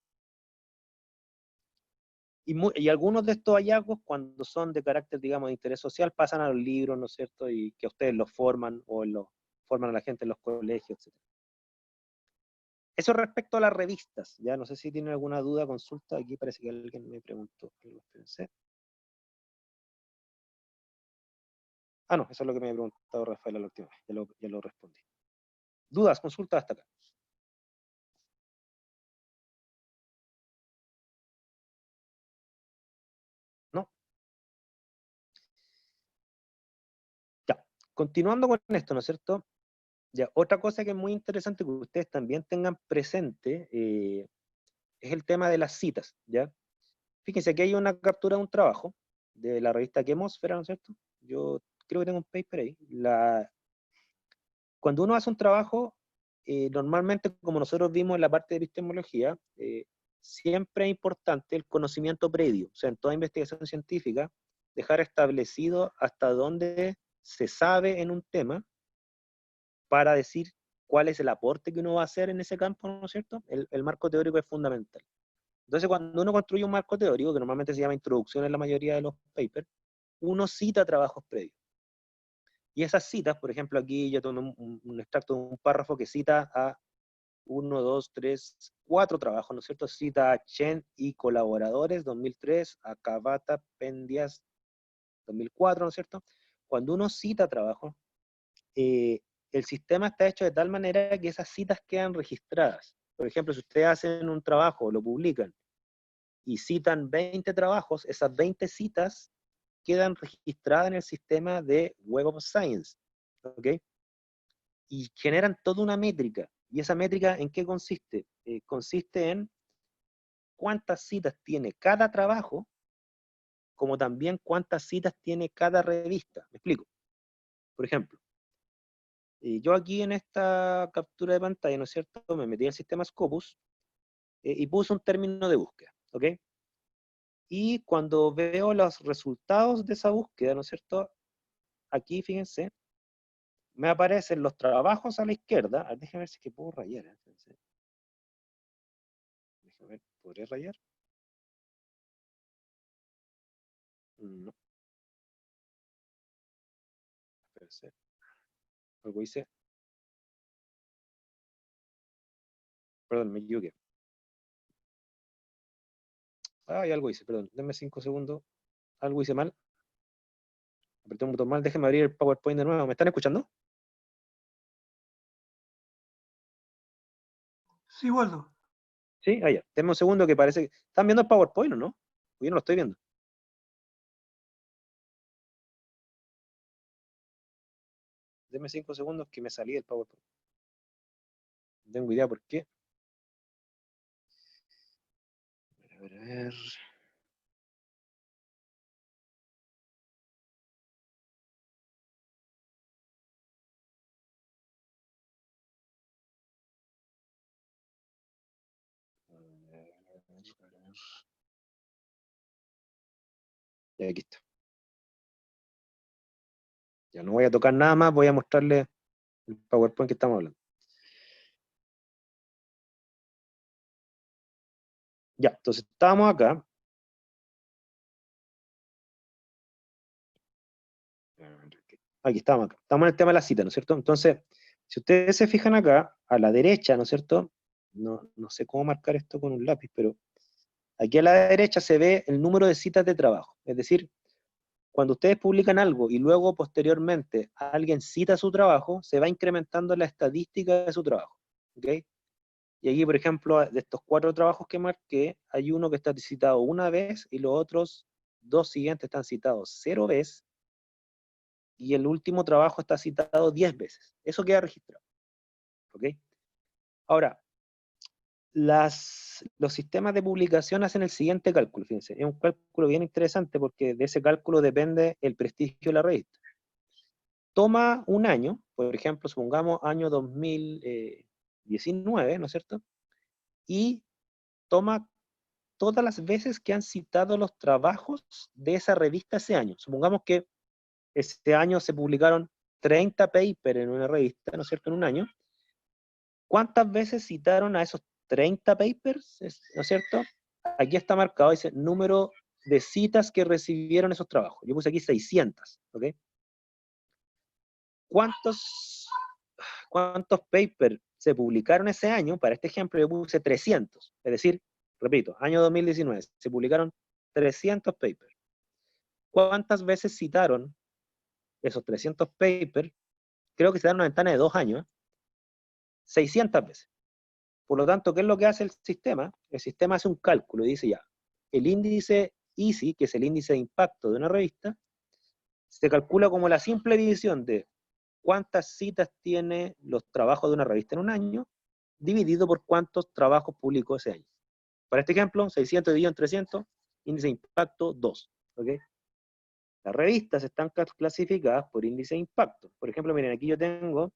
[SPEAKER 1] Y algunos de estos hallazgos, cuando son de carácter, digamos, de interés social, pasan a los libros, ¿no es cierto?, y que a ustedes los forman, o forman a la gente en los colegios, etc. Eso respecto a las revistas, ya no sé si tienen alguna duda, consulta, aquí parece que alguien me preguntó, espérense. Ah, no, eso es lo que me había preguntado Rafael la última vez, ya lo respondí. ¿Dudas, consultas hasta acá? ¿No? Ya, continuando con esto, ¿no es cierto? Ya, otra cosa que es muy interesante que ustedes también tengan presente es el tema de las citas, ¿ya? Fíjense, aquí hay una captura de un trabajo de la revista Quemósfera, ¿no es cierto? Yo creo que tengo un paper ahí. Cuando uno hace un trabajo, normalmente, como nosotros vimos en la parte de epistemología, siempre es importante el conocimiento previo, o sea, en toda investigación científica, dejar establecido hasta dónde se sabe en un tema para decir cuál es el aporte que uno va a hacer en ese campo, ¿no es cierto? El marco teórico es fundamental. Entonces, cuando uno construye un marco teórico, que normalmente se llama introducción en la mayoría de los papers, uno cita trabajos previos. Y esas citas, por ejemplo, aquí yo tomé un extracto de un párrafo que cita a 1, 2, 3, 4 trabajos, ¿no es cierto? Cita a Chen y colaboradores, 2003, a Cavata Pendias, 2004, ¿no es cierto? Cuando uno cita trabajos, el sistema está hecho de tal manera que esas citas quedan registradas. Por ejemplo, si ustedes hacen un trabajo, lo publican, y citan 20 trabajos, esas 20 citas quedan registradas en el sistema de Web of Science, ¿ok? Y generan toda una métrica. ¿Y esa métrica en qué consiste? Consiste en cuántas citas tiene cada trabajo, como también cuántas citas tiene cada revista. ¿Me explico? Por ejemplo, yo aquí en esta captura de pantalla, ¿no es cierto? Me metí al sistema Scopus y puse un término de búsqueda, ¿ok? Y cuando veo los resultados de esa búsqueda, ¿no es cierto? Aquí, fíjense, me aparecen los trabajos a la izquierda. Ah, déjame ver si es que puedo rayar. Déjame ver, ¿podré rayar? No, espérense. Algo hice. Perdón, me equivoqué. Ay, algo hice, perdón. Denme 5 segundos. Algo hice mal. Apreté un botón mal. Déjenme abrir el PowerPoint de nuevo. ¿Me están escuchando?
[SPEAKER 2] Sí, Waldo.
[SPEAKER 1] Sí, ah, ya. Denme un segundo que parece que... ¿Están viendo el PowerPoint o no? Yo no lo estoy viendo. Denme 5 segundos que me salí del PowerPoint. No tengo idea por qué. A ver, a ver. Ya, aquí está. Ya no voy a tocar nada más, voy a mostrarle el PowerPoint que estamos hablando. Ya, entonces estábamos acá. Aquí estamos acá. Estamos en el tema de la cita, ¿no es cierto? Entonces, si ustedes se fijan acá, a la derecha, ¿no es cierto? No sé cómo marcar esto con un lápiz, pero aquí a la derecha se ve el número de citas de trabajo. Es decir, cuando ustedes publican algo y luego posteriormente alguien cita su trabajo, se va incrementando la estadística de su trabajo. ¿Ok? Y aquí, por ejemplo, de estos 4 trabajos que marqué, hay uno que está citado una vez y los otros 2 siguientes están citados 0 veces y el último trabajo está citado 10 veces. Eso queda registrado. ¿Ok? Ahora, los sistemas de publicación hacen el siguiente cálculo, fíjense, es un cálculo bien interesante porque de ese cálculo depende el prestigio de la revista. Toma un año, por ejemplo, supongamos año 2019, ¿no es cierto? Y toma todas las veces que han citado los trabajos de esa revista ese año. Supongamos que ese año se publicaron 30 papers en una revista, ¿no es cierto?, en un año. ¿Cuántas veces citaron a esos 30 papers? ¿No es cierto? Aquí está marcado, dice, número de citas que recibieron esos trabajos. Yo puse aquí 600, ¿ok? ¿Cuántos papers se publicaron ese año? Para este ejemplo yo puse 300. Es decir, repito, año 2019, se publicaron 300 papers. ¿Cuántas veces citaron esos 300 papers, creo que se dan una ventana de 2 años, 600 veces. Por lo tanto, ¿qué es lo que hace el sistema? El sistema hace un cálculo y dice ya, el índice EASY, que es el índice de impacto de una revista, se calcula como la simple división de cuántas citas tiene los trabajos de una revista en un año, dividido por cuántos trabajos publicó ese año. Para este ejemplo, 600 dividido en 300, índice de impacto 2. ¿Okay? Las revistas están clasificadas por índice de impacto. Por ejemplo, miren, aquí yo tengo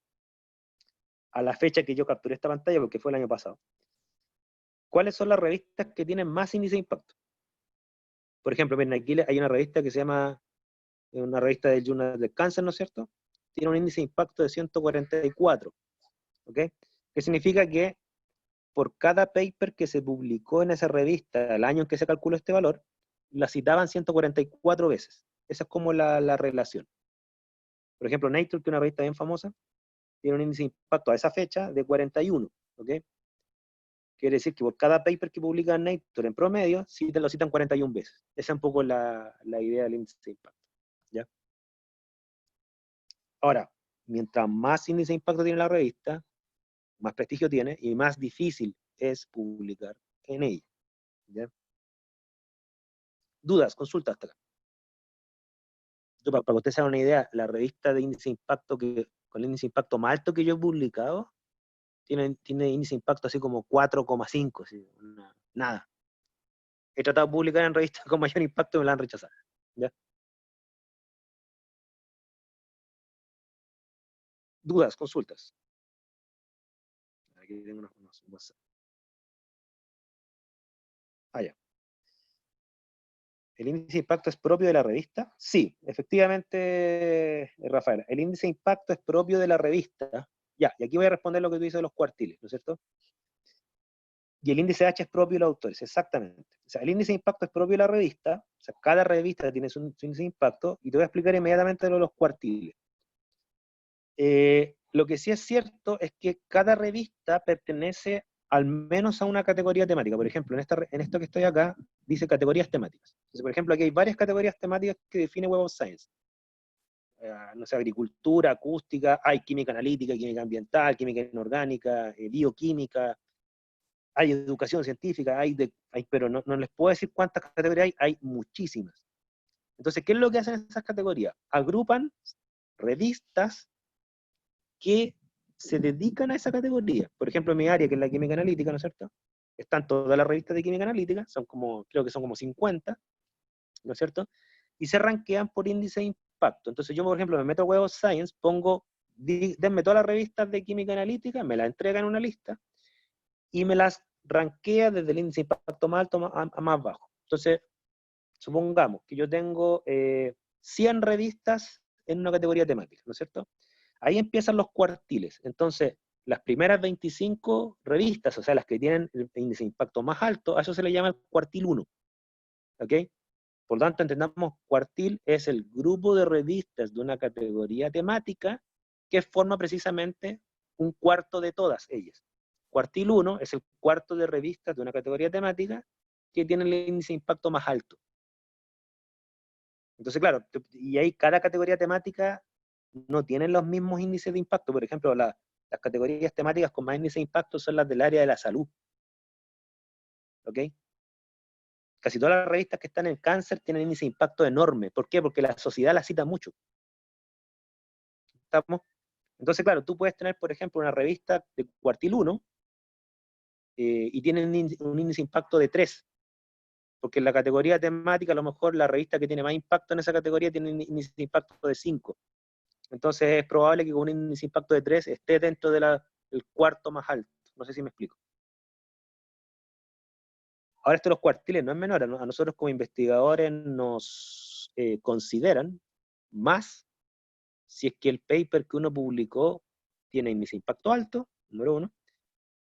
[SPEAKER 1] a la fecha que yo capturé esta pantalla, porque fue el año pasado. ¿Cuáles son las revistas que tienen más índice de impacto? Por ejemplo, miren, aquí hay una revista que se llama, una revista del Journal del Cáncer, ¿no es cierto? Tiene un índice de impacto de 144. ¿Ok? ¿Qué significa? Que por cada paper que se publicó en esa revista, el año en que se calculó este valor, la citaban 144 veces. Esa es como la relación. Por ejemplo, Nature, que es una revista bien famosa, tiene un índice de impacto a esa fecha de 41. ¿Ok? Quiere decir que por cada paper que publica Nature en promedio, sí te lo citan 41 veces. Esa es un poco la idea del índice de impacto. ¿Ya? Ahora, mientras más índice de impacto tiene la revista, más prestigio tiene y más difícil es publicar en ella. ¿Ya? Dudas, consultas hasta acá. Para que ustedes se hagan una idea, la revista de índice de impacto con el índice de impacto más alto que yo he publicado, tiene índice de impacto así como 4,5, nada. He tratado de publicar en revistas con mayor impacto y me la han rechazado. ¿Ya? Dudas, consultas. Aquí tengo unos WhatsApp. Ya. ¿El índice de impacto es propio de la revista? Sí, efectivamente, Rafael. El índice de impacto es propio de la revista. Ya, y aquí voy a responder lo que tú dices de los cuartiles, ¿no es cierto? Y el índice H es propio de los autores, exactamente. O sea, el índice de impacto es propio de la revista, o sea, cada revista tiene su índice de impacto, y te voy a explicar inmediatamente lo de los cuartiles. Lo que sí es cierto es que cada revista pertenece al menos a una categoría temática. Por ejemplo, en esto que estoy acá, dice categorías temáticas. Entonces, por ejemplo, aquí hay varias categorías temáticas que define Web of Science. No sé, agricultura, acústica, hay química analítica, química ambiental, química inorgánica, bioquímica, hay educación científica, pero no les puedo decir cuántas categorías hay muchísimas. Entonces, ¿qué es lo que hacen esas categorías? Agrupan revistas que se dedican a esa categoría. Por ejemplo, en mi área, que es la química analítica, ¿no es cierto? Están todas las revistas de química analítica, creo que son como 50, ¿no es cierto? Y se rankean por índice de impacto. Entonces yo, por ejemplo, me meto a Web of Science, denme todas las revistas de química analítica, me las entregan en una lista, y me las rankea desde el índice de impacto más alto a más bajo. Entonces, supongamos que yo tengo 100 revistas en una categoría temática, ¿no es cierto? Ahí empiezan los cuartiles. Entonces, las primeras 25 revistas, o sea, las que tienen el índice de impacto más alto, a eso se le llama el cuartil 1. ¿Ok? Por lo tanto, entendamos, cuartil es el grupo de revistas de una categoría temática que forma precisamente un cuarto de todas ellas. Cuartil 1 es el cuarto de revistas de una categoría temática que tiene el índice de impacto más alto. Entonces, claro, y ahí cada categoría temática no tienen los mismos índices de impacto. Por ejemplo, las categorías temáticas con más índice de impacto son las del área de la salud. ¿Ok? Casi todas las revistas que están en cáncer tienen índice de impacto enorme. ¿Por qué? Porque la sociedad las cita mucho. ¿Estamos? Entonces, claro, tú puedes tener, por ejemplo, una revista de cuartil 1 y tienen un índice de impacto de 3. Porque en la categoría temática, a lo mejor la revista que tiene más impacto en esa categoría tiene un índice de impacto de 5. Entonces es probable que con un índice de impacto de 3 esté dentro del cuarto más alto. No sé si me explico. Ahora esto de los cuartiles no es menor. A nosotros como investigadores nos consideran más si es que el paper que uno publicó tiene índice de impacto alto, número 1,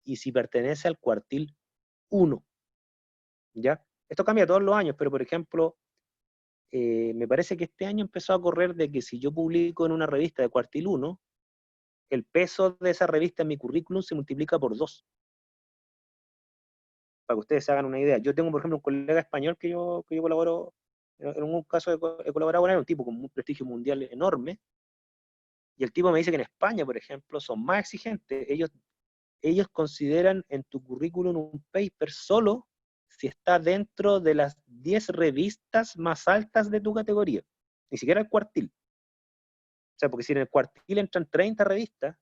[SPEAKER 1] y si pertenece al cuartil 1. ¿Ya? Esto cambia todos los años, pero por ejemplo, me parece que este año empezó a correr de que si yo publico en una revista de cuartil 1, el peso de esa revista en mi currículum se multiplica por 2. Para que ustedes se hagan una idea. Yo tengo, por ejemplo, un colega español que yo colaboro En un caso he colaborado con él, un tipo con un prestigio mundial enorme, y el tipo me dice que en España, por ejemplo, son más exigentes. Ellos consideran en tu currículum un paper solo si está dentro de las 10 revistas más altas de tu categoría, ni siquiera el cuartil. O sea, porque si en el cuartil entran 30 revistas,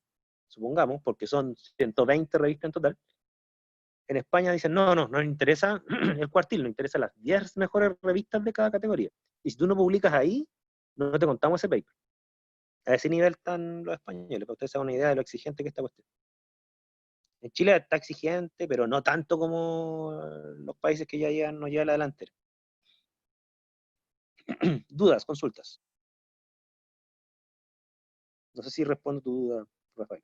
[SPEAKER 1] supongamos, porque son 120 revistas en total, en España dicen, no nos interesa el cuartil, nos interesan las 10 mejores revistas de cada categoría. Y si tú no publicas ahí, no te contamos ese paper. A ese nivel están los españoles, para que ustedes se hagan una idea de lo exigente que es esta cuestión. En Chile está exigente, pero no tanto como los países que ya nos llevan la delantera. Dudas, consultas. No sé si respondo tu duda, Rafael.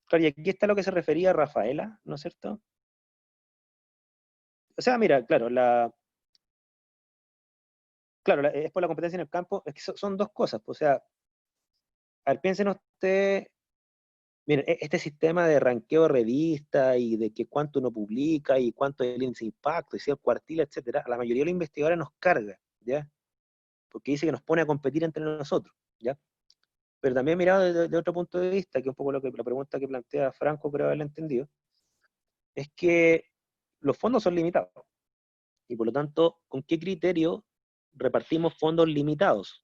[SPEAKER 1] Claro, y aquí está lo que se refería a Rafaela, ¿no es cierto? O sea, mira, claro, es por la competencia en el campo, es que son dos cosas. O sea, a ver, piensen ustedes, miren, este sistema de ranqueo de revista y de que cuánto uno publica y cuánto es el índice de impacto y si el cuartil, etcétera, a la mayoría de los investigadores nos carga, ¿ya? Porque dice que nos pone a competir entre nosotros, ¿ya? Pero también mirado desde otro punto de vista, que es un poco la pregunta que plantea Franco, creo haberla entendido, es que los fondos son limitados. Y por lo tanto, ¿con qué criterio repartimos fondos limitados?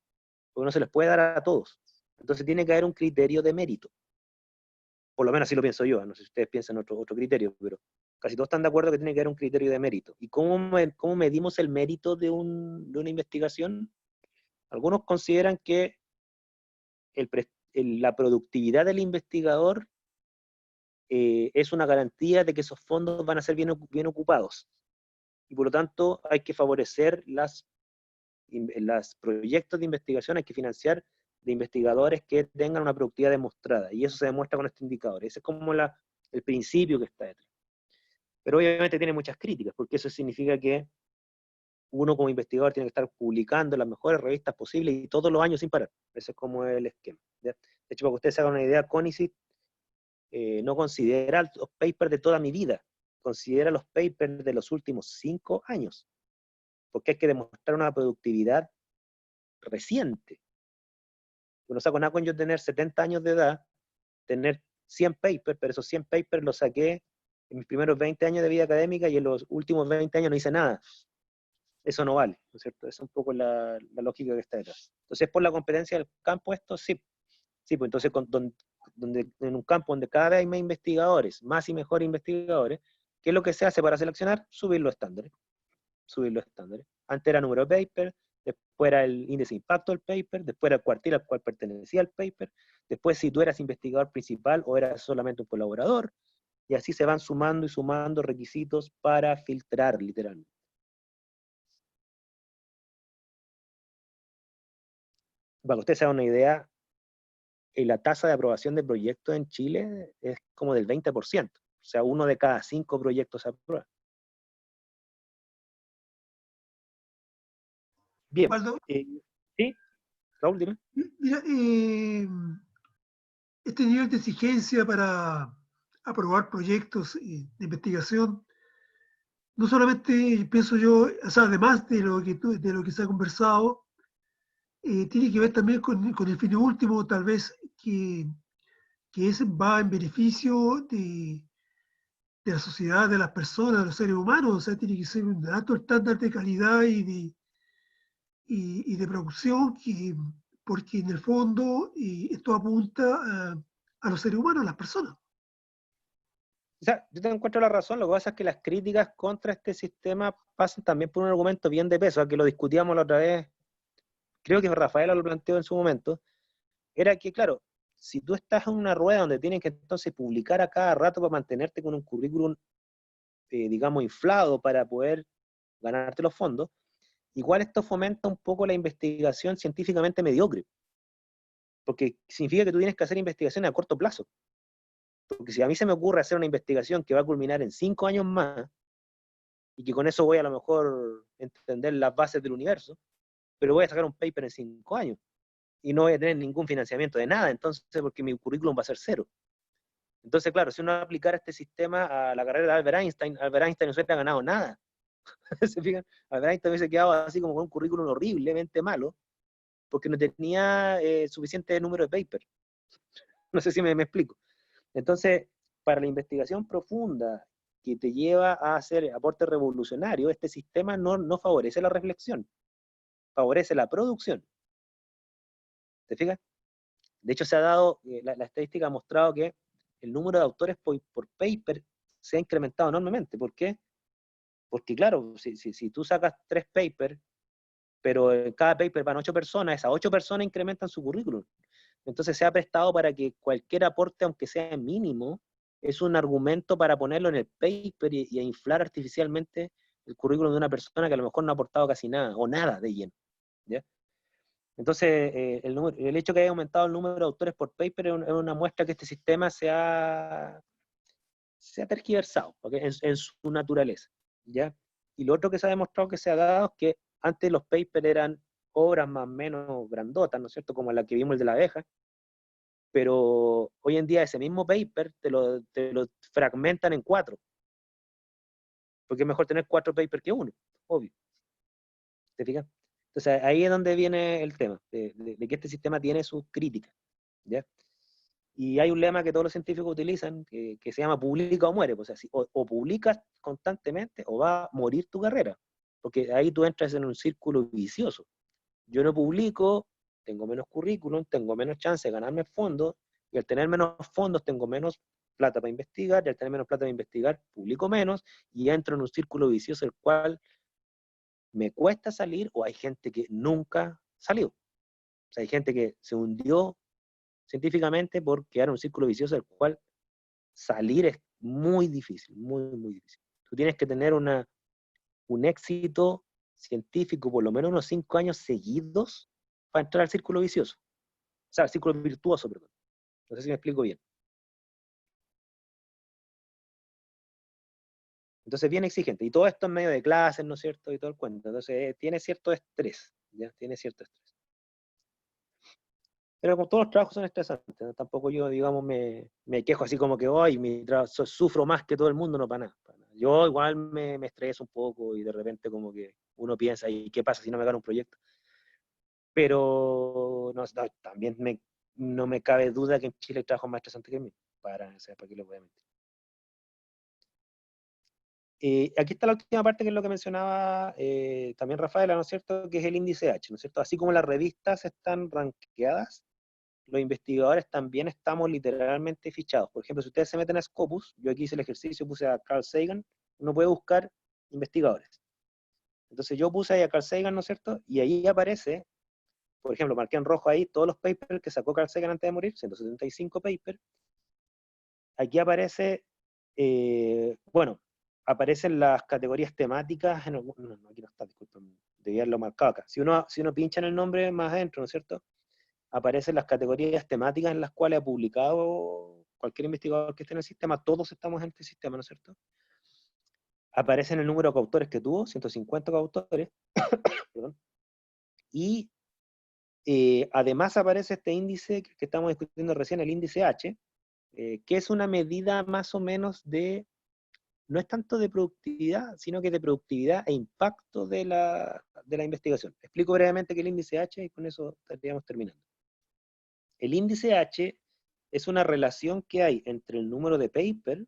[SPEAKER 1] Porque no se les puede dar a todos. Entonces tiene que haber un criterio de mérito. Por lo menos así lo pienso yo, no sé si ustedes piensan otro criterio, pero casi todos están de acuerdo que tiene que haber un criterio de mérito. ¿Y cómo medimos el mérito de una investigación? Algunos consideran que la productividad del investigador es una garantía de que esos fondos van a ser bien ocupados. Y por lo tanto hay que favorecer los proyectos de investigación, hay que financiar de investigadores que tengan una productividad demostrada. Y eso se demuestra con este indicador. Ese es como el principio que está detrás. Pero obviamente tiene muchas críticas, porque eso significa que uno como investigador tiene que estar publicando en las mejores revistas posibles y todos los años sin parar. Ese es como el esquema. ¿Ya? De hecho, para que ustedes se hagan una idea, CONICET no considera los papers de toda mi vida, considera los papers de los últimos 5 años, porque hay que demostrar una productividad reciente. Uno saca nada con yo tener 70 años de edad, tener 100 papers, pero esos 100 papers los saqué en mis primeros 20 años de vida académica y en los últimos 20 años no hice nada. Eso no vale, ¿no es cierto? Esa es un poco la lógica que está detrás. Entonces, por la competencia del campo, esto sí. Sí, pues entonces, en un campo donde cada vez hay más investigadores, más y mejores investigadores, ¿qué es lo que se hace para seleccionar? Subir los estándares. Subir los estándares. Antes era número de paper, después era el índice de impacto del paper, después era el cuartil al cual pertenecía el paper, después si tú eras investigador principal o eras solamente un colaborador, y así se van sumando y sumando requisitos para filtrar, literalmente. Para que ustedes se hagan una idea, la tasa de aprobación de proyectos en Chile es como del 20%. O sea, 1 de cada 5 proyectos se aprueba. Bien.
[SPEAKER 2] Waldo,
[SPEAKER 1] ¿Sí? Raúl, dime.
[SPEAKER 2] mira, este nivel de exigencia para aprobar proyectos de investigación, no solamente pienso yo, o sea, además de de lo que se ha conversado, tiene que ver también con el fin último, tal vez, que va en beneficio de la sociedad, de las personas, de los seres humanos, o sea, tiene que ser un alto estándar de calidad y de producción, porque en el fondo esto apunta a los seres humanos, a las personas.
[SPEAKER 1] O sea, yo te encuentro la razón, lo que pasa es que las críticas contra este sistema pasan también por un argumento bien de peso, que lo discutíamos la otra vez, creo que Rafaela lo planteó en su momento, era que, claro, si tú estás en una rueda donde tienes que entonces publicar a cada rato para mantenerte con un currículum, digamos, inflado para poder ganarte los fondos, igual esto fomenta un poco la investigación científicamente mediocre, porque significa que tú tienes que hacer investigaciones a corto plazo. Porque si a mí se me ocurre hacer una investigación que va a culminar en 5 años más, y que con eso voy a lo mejor entender las bases del universo, pero voy a sacar un paper en 5 años, y no voy a tener ningún financiamiento de nada, entonces, porque mi currículum va a ser 0. Entonces, claro, si uno aplicara este sistema a la carrera de Albert Einstein no se hubiera ganado nada, ¿Se fijan? Albert Einstein hubiese quedado así como con un currículum horriblemente malo, porque no tenía suficiente número de paper. No sé si me explico. Entonces, para la investigación profunda que te lleva a hacer aporte revolucionario, este sistema no favorece la reflexión, favorece la producción. ¿Te fijas? De hecho, se ha dado, la estadística ha mostrado que el número de autores por paper se ha incrementado enormemente. ¿Por qué? Porque claro, si tú sacas 3 papers, pero en cada paper van 8 personas, esas 8 personas incrementan su currículum. Entonces se ha prestado para que cualquier aporte, aunque sea mínimo, es un argumento para ponerlo en el paper y a inflar artificialmente el currículum de una persona que a lo mejor no ha aportado casi nada, o nada de lleno. ¿Ya? Entonces, el hecho que haya aumentado el número de autores por paper es una muestra que este sistema se ha tergiversado, ¿okay? En su naturaleza. ¿Ya? Y lo otro que se ha demostrado que se ha dado es que antes los papers eran obras más o menos grandotas, ¿no es cierto? Como la que vimos el de la abeja, pero hoy en día ese mismo paper te lo fragmentan en 4, porque es mejor tener 4 papers que uno, obvio. ¿Te fijas? Entonces ahí es donde viene el tema, de que este sistema tiene sus críticas, ¿ya? Y hay un lema que todos los científicos utilizan, que se llama publica o muere, pues, o sea, o publicas constantemente o va a morir tu carrera, porque ahí tú entras en un círculo vicioso. Yo no publico, tengo menos currículum, tengo menos chance de ganarme fondos, y al tener menos fondos tengo menos plata para investigar, y al tener menos plata para investigar, publico menos, y entro en un círculo vicioso el cual me cuesta salir, o hay gente que nunca salió. O sea, hay gente que se hundió científicamente por quedar en un círculo vicioso del cual salir es muy difícil, muy, muy difícil. Tú tienes que tener un éxito científico por lo menos unos 5 años seguidos para entrar al círculo vicioso. O sea, al círculo virtuoso, perdón. No sé si me explico bien. Entonces, bien exigente. Y todo esto en medio de clases, ¿no es cierto? Y todo el cuento. Entonces, tiene cierto estrés, ¿ya? Tiene cierto estrés. Pero como todos los trabajos son estresantes, ¿no? Tampoco yo, digamos, me quejo así como que hoy sufro más que todo el mundo, no para nada. Para nada. Yo igual me estreso un poco y de repente como que uno piensa, ¿y qué pasa si no me gano un proyecto? Pero no, también no me cabe duda que en Chile hay trabajos más estresantes que el mío. O sea, ¿para qué les voy a mentir? Aquí está la última parte, que es lo que mencionaba también Rafaela, ¿no es cierto? Que es el índice H, ¿no es cierto? Así como las revistas están rankeadas, los investigadores también estamos literalmente fichados. Por ejemplo, si ustedes se meten a Scopus, yo aquí hice el ejercicio, puse a Carl Sagan, uno puede buscar investigadores. Entonces yo puse ahí a Carl Sagan, ¿no es cierto? Y ahí aparece, por ejemplo, marqué en rojo ahí todos los papers que sacó Carl Sagan antes de morir, 175 papers. Aquí aparece, bueno, aparecen las categorías temáticas, no, aquí no está, disculpen, debía haberlo marcado acá. Si uno pincha en el nombre más adentro, ¿no es cierto? Aparecen las categorías temáticas en las cuales ha publicado cualquier investigador que esté en el sistema, todos estamos en este sistema, ¿no es cierto? Aparecen el número de coautores que tuvo, 150 coautores, perdón, y además aparece este índice que estamos discutiendo recién, el índice H, que es una medida más o menos no es tanto de productividad, sino que de productividad e impacto de la investigación. Explico brevemente qué es el índice H y con eso estaríamos terminando. El índice H es una relación que hay entre el número de paper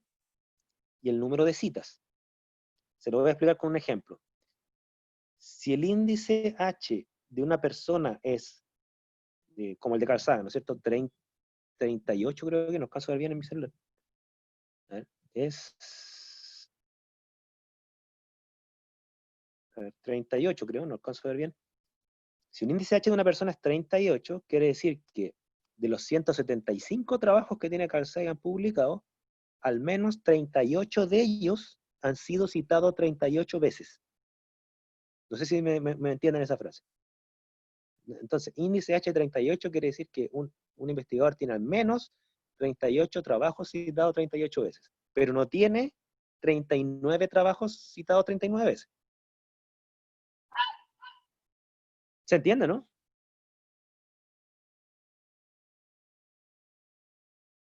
[SPEAKER 1] y el número de citas. Se lo voy a explicar con un ejemplo. Si el índice H de una persona es, como el de Carl Sagan, ¿no es cierto? 38 creo que, no alcanzo a ver bien en mi celular. A ver, a ver, 38 creo, no alcanzo a ver bien. Si un índice H de una persona es 38, quiere decir que de los 175 trabajos que tiene Carl Sagan publicados, al menos 38 de ellos han sido citados 38 veces. No sé si me entienden esa frase. Entonces, índice H38 quiere decir que un investigador tiene al menos 38 trabajos citados 38 veces, pero no tiene 39 trabajos citados 39 veces. ¿Se entiende, no?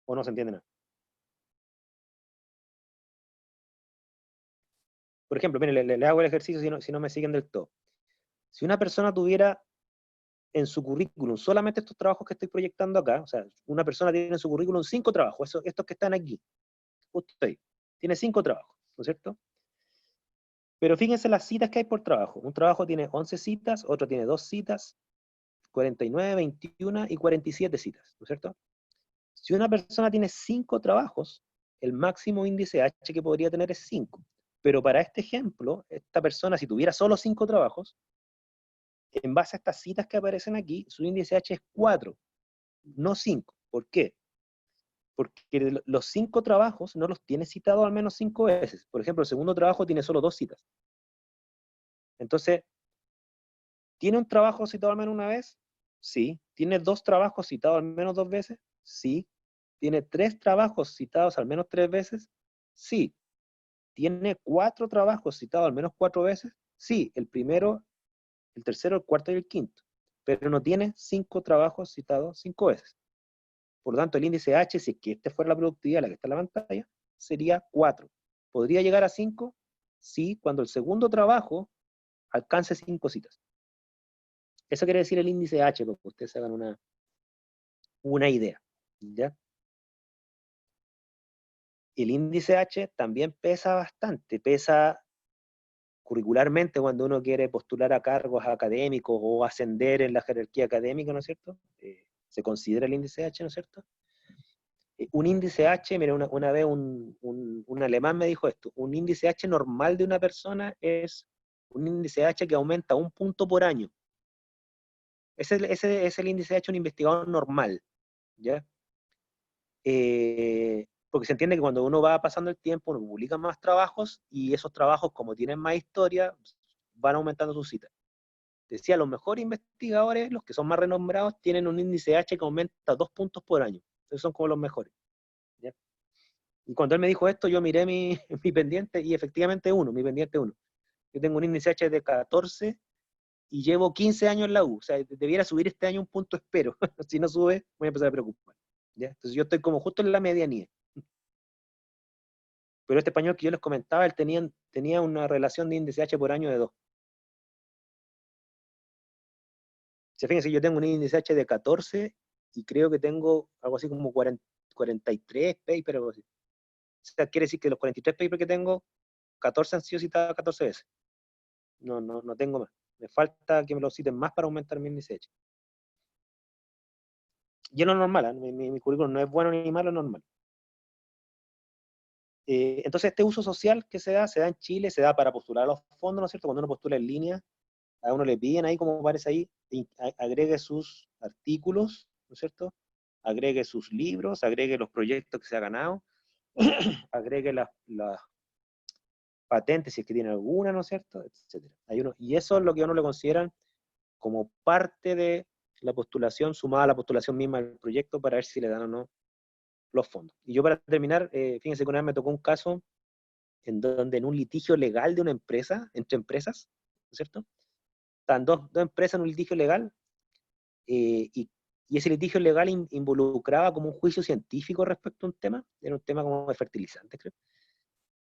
[SPEAKER 1] ¿O no se entiende nada? por ejemplo, miren, le hago el ejercicio si no me siguen del todo. Si una persona tuviera en su currículum solamente estos trabajos que estoy proyectando acá, o sea, una persona tiene en su currículum 5 trabajos, estos que están aquí, justo ahí, tiene 5 trabajos, ¿no es cierto? Pero fíjense las citas que hay por trabajo. Un trabajo tiene 11 citas, otro tiene 2 citas, 49, 21 y 47 citas, ¿no es cierto? Si una persona tiene 5 trabajos, el máximo índice H que podría tener es 5. Pero para este ejemplo, esta persona, si tuviera solo 5 trabajos, en base a estas citas que aparecen aquí, su índice H es 4, no 5. ¿Por qué? Porque los 5 trabajos no los tiene citado al menos 5 veces. Por ejemplo, el segundo trabajo tiene solo 2 citas. Entonces, ¿tiene un trabajo citado al menos una vez? Sí. ¿Tiene 2 trabajos citados al menos 2 veces? Sí. ¿Tiene 3 trabajos citados al menos 3 veces? Sí. ¿Tiene 4 trabajos citados al menos 4 veces? Sí. El primero, el tercero, el cuarto y el quinto. Pero no tiene 5 trabajos citados 5 veces. Por lo tanto, el índice H, si es que esta fuera la productividad, la que está en la pantalla, sería 4. ¿Podría llegar a 5? Sí, cuando el segundo trabajo alcance 5 citas. Eso quiere decir el índice H, para que ustedes se hagan una idea. ¿Ya? El índice H también pesa bastante, pesa curricularmente cuando uno quiere postular a cargos académicos o ascender en la jerarquía académica, ¿no es cierto? Se considera el índice H, ¿no es cierto? Un índice H, mira, una vez un alemán me dijo esto, un índice H normal de una persona es un índice H que aumenta 1 punto por año. Ese es el índice H de un investigador normal, ¿ya? Porque se entiende que cuando uno va pasando el tiempo, uno publica más trabajos y esos trabajos, como tienen más historia, van aumentando sus citas. Decía, los mejores investigadores, los que son más renombrados, tienen un índice H que aumenta 2 puntos por año. Esos son como los mejores. ¿Ya? Y cuando él me dijo esto, yo miré mi pendiente y efectivamente mi pendiente 1. Yo tengo un índice H de 14 y llevo 15 años en la U. O sea, debiera subir este año un punto, espero. Si no sube, voy a empezar a preocupar. ¿Ya? Entonces yo estoy como justo en la medianía. Pero este español que yo les comentaba, él tenía una relación de índice H por año de 2. Fíjense, yo tengo un índice H de 14 y creo que tengo algo así como 43 papers, algo así. O sea, quiere decir que los 43 papers que tengo, 14 han sido citados 14 veces. No tengo más. Me falta que me lo citen más para aumentar mi índice H. Y es lo normal, ¿eh? Mi currículum no es bueno ni malo, es normal. Entonces, este uso social que se da en Chile, se da para postular a los fondos, ¿no es cierto? Cuando uno postula en línea, a uno le piden ahí, como aparece ahí, agregue sus artículos, ¿no es cierto? Agregue sus libros, agregue los proyectos que se ha ganado, agregue las patentes, si es que tiene alguna, ¿no es cierto? Etcétera. Y eso es lo que a uno le consideran como parte de la postulación, sumada a la postulación misma del proyecto, para ver si le dan o no los fondos. Y yo, para terminar, fíjense que una vez me tocó un caso en donde en un litigio legal de una empresa, entre empresas, ¿no es cierto? Están dos empresas en un litigio legal, y ese litigio legal involucraba como un juicio científico respecto a un tema, era un tema como de fertilizantes, creo.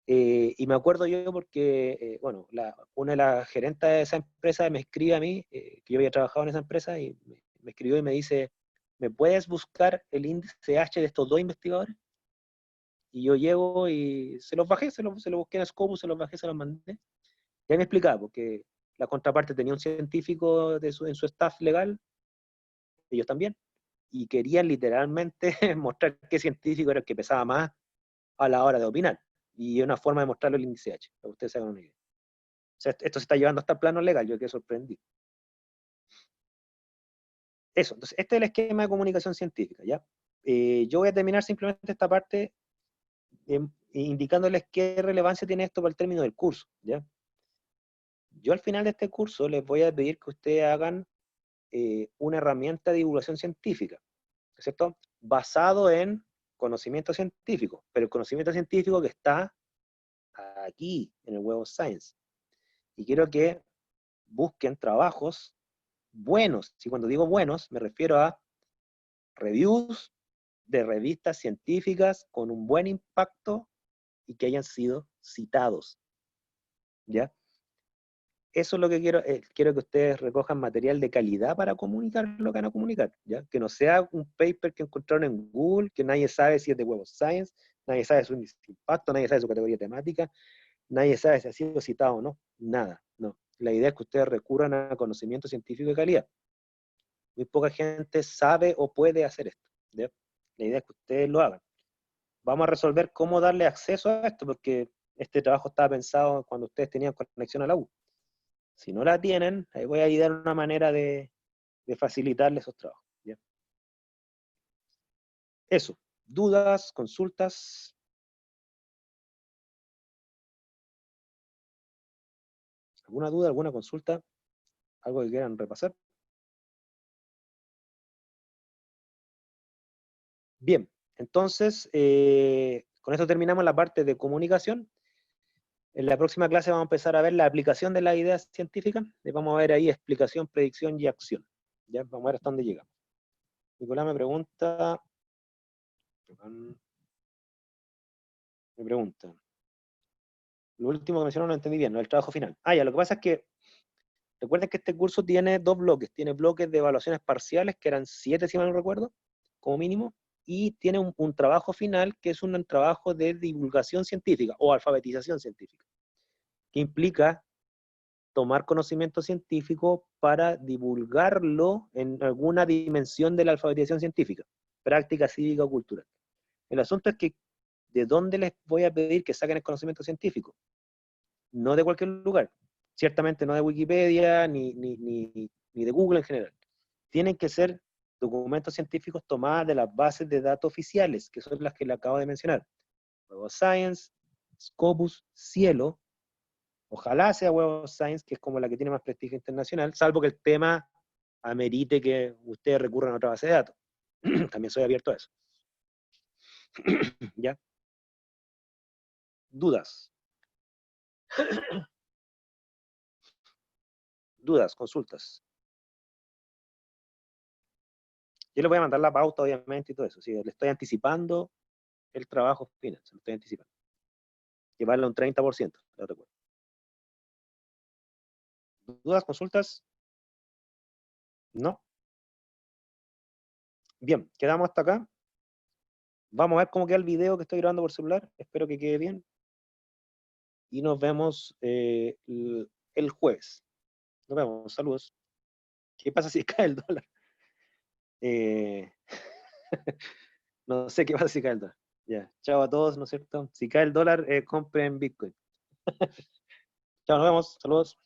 [SPEAKER 1] Y me acuerdo yo porque, bueno, una de las gerentes de esa empresa me escribe a mí, que yo había trabajado en esa empresa, y me escribió y me dice, ¿me puedes buscar el índice H de estos 2 investigadores? Y yo llego y se los bajé, se los busqué en Scopus, se los bajé, se los mandé. Ya me explicaba, porque la contraparte tenía un científico en su staff legal, ellos también, y querían literalmente mostrar qué científico era el que pesaba más a la hora de opinar. Y una forma de mostrarlo el índice H, para que ustedes se hagan una idea. O sea, esto se está llevando hasta el plano legal, yo quedé sorprendido. Eso, entonces, este es el esquema de comunicación científica, ¿ya? Yo voy a terminar simplemente esta parte indicándoles qué relevancia tiene esto para el término del curso, ¿ya? Yo al final de este curso les voy a pedir que ustedes hagan una herramienta de divulgación científica, ¿cierto? Basado en conocimiento científico, pero el conocimiento científico que está aquí, en el Web of Science. Y quiero que busquen trabajos buenos. Y cuando digo buenos, me refiero a reviews de revistas científicas con un buen impacto y que hayan sido citados. ¿ya? Eso es lo que quiero, quiero que ustedes recojan material de calidad para comunicar lo que van a comunicar, ¿ya? Que no sea un paper que encontraron en Google, que nadie sabe si es de Web of Science, nadie sabe su impacto, nadie sabe su categoría temática, nadie sabe si ha sido citado o no, nada, no. La idea es que ustedes recurran a conocimiento científico de calidad. Muy poca gente sabe o puede hacer esto, ¿ya? La idea es que ustedes lo hagan. Vamos a resolver cómo darle acceso a esto, porque este trabajo estaba pensado cuando ustedes tenían conexión a la U. Si no la tienen, ahí voy a dar una manera de facilitarles esos trabajos, ¿ya? Eso. ¿Dudas, consultas? ¿Alguna duda, alguna consulta? ¿Algo que quieran repasar? Bien, entonces, con esto terminamos la parte de comunicación. En la próxima clase vamos a empezar a ver la aplicación de las ideas científicas. Y vamos a ver ahí explicación, predicción y acción. ¿Ya? Vamos a ver hasta dónde llegamos. Nicolás me pregunta, lo último que mencionó no entendí bien, ¿no? El trabajo final. Ya, lo que pasa es que recuerden que este curso tiene dos bloques. Tiene bloques de evaluaciones parciales, que eran 7, si mal no recuerdo, como mínimo, y tiene un trabajo final, que es un trabajo de divulgación científica o alfabetización científica, que implica tomar conocimiento científico para divulgarlo en alguna dimensión de la alfabetización científica, práctica cívica o cultural. El asunto es que, ¿de dónde les voy a pedir que saquen el conocimiento científico? No de cualquier lugar. Ciertamente no de Wikipedia, ni de Google en general. Tienen que ser documentos científicos tomados de las bases de datos oficiales, que son las que le acabo de mencionar. Web of Science, Scopus, Cielo. Ojalá sea Web of Science, que es como la que tiene más prestigio internacional, salvo que el tema amerite que ustedes recurran a otra base de datos. También soy abierto a eso. ¿Ya? ¿Dudas? ¿Dudas? ¿Consultas? Yo les voy a mandar la pauta, obviamente, y todo eso. ¿Sí? Le estoy anticipando el trabajo final, se lo estoy anticipando. Llevarlo a un 30%, lo recuerdo. ¿Dudas? ¿Consultas? ¿No? Bien, quedamos hasta acá. Vamos a ver cómo queda el video que estoy grabando por celular. Espero que quede bien. Y nos vemos el jueves. Nos vemos. Saludos. ¿Qué pasa si cae el dólar? No sé qué pasa si cae el dólar. Ya, chao a todos, ¿no es cierto? Si cae el dólar, compren Bitcoin. Chao, nos vemos. Saludos.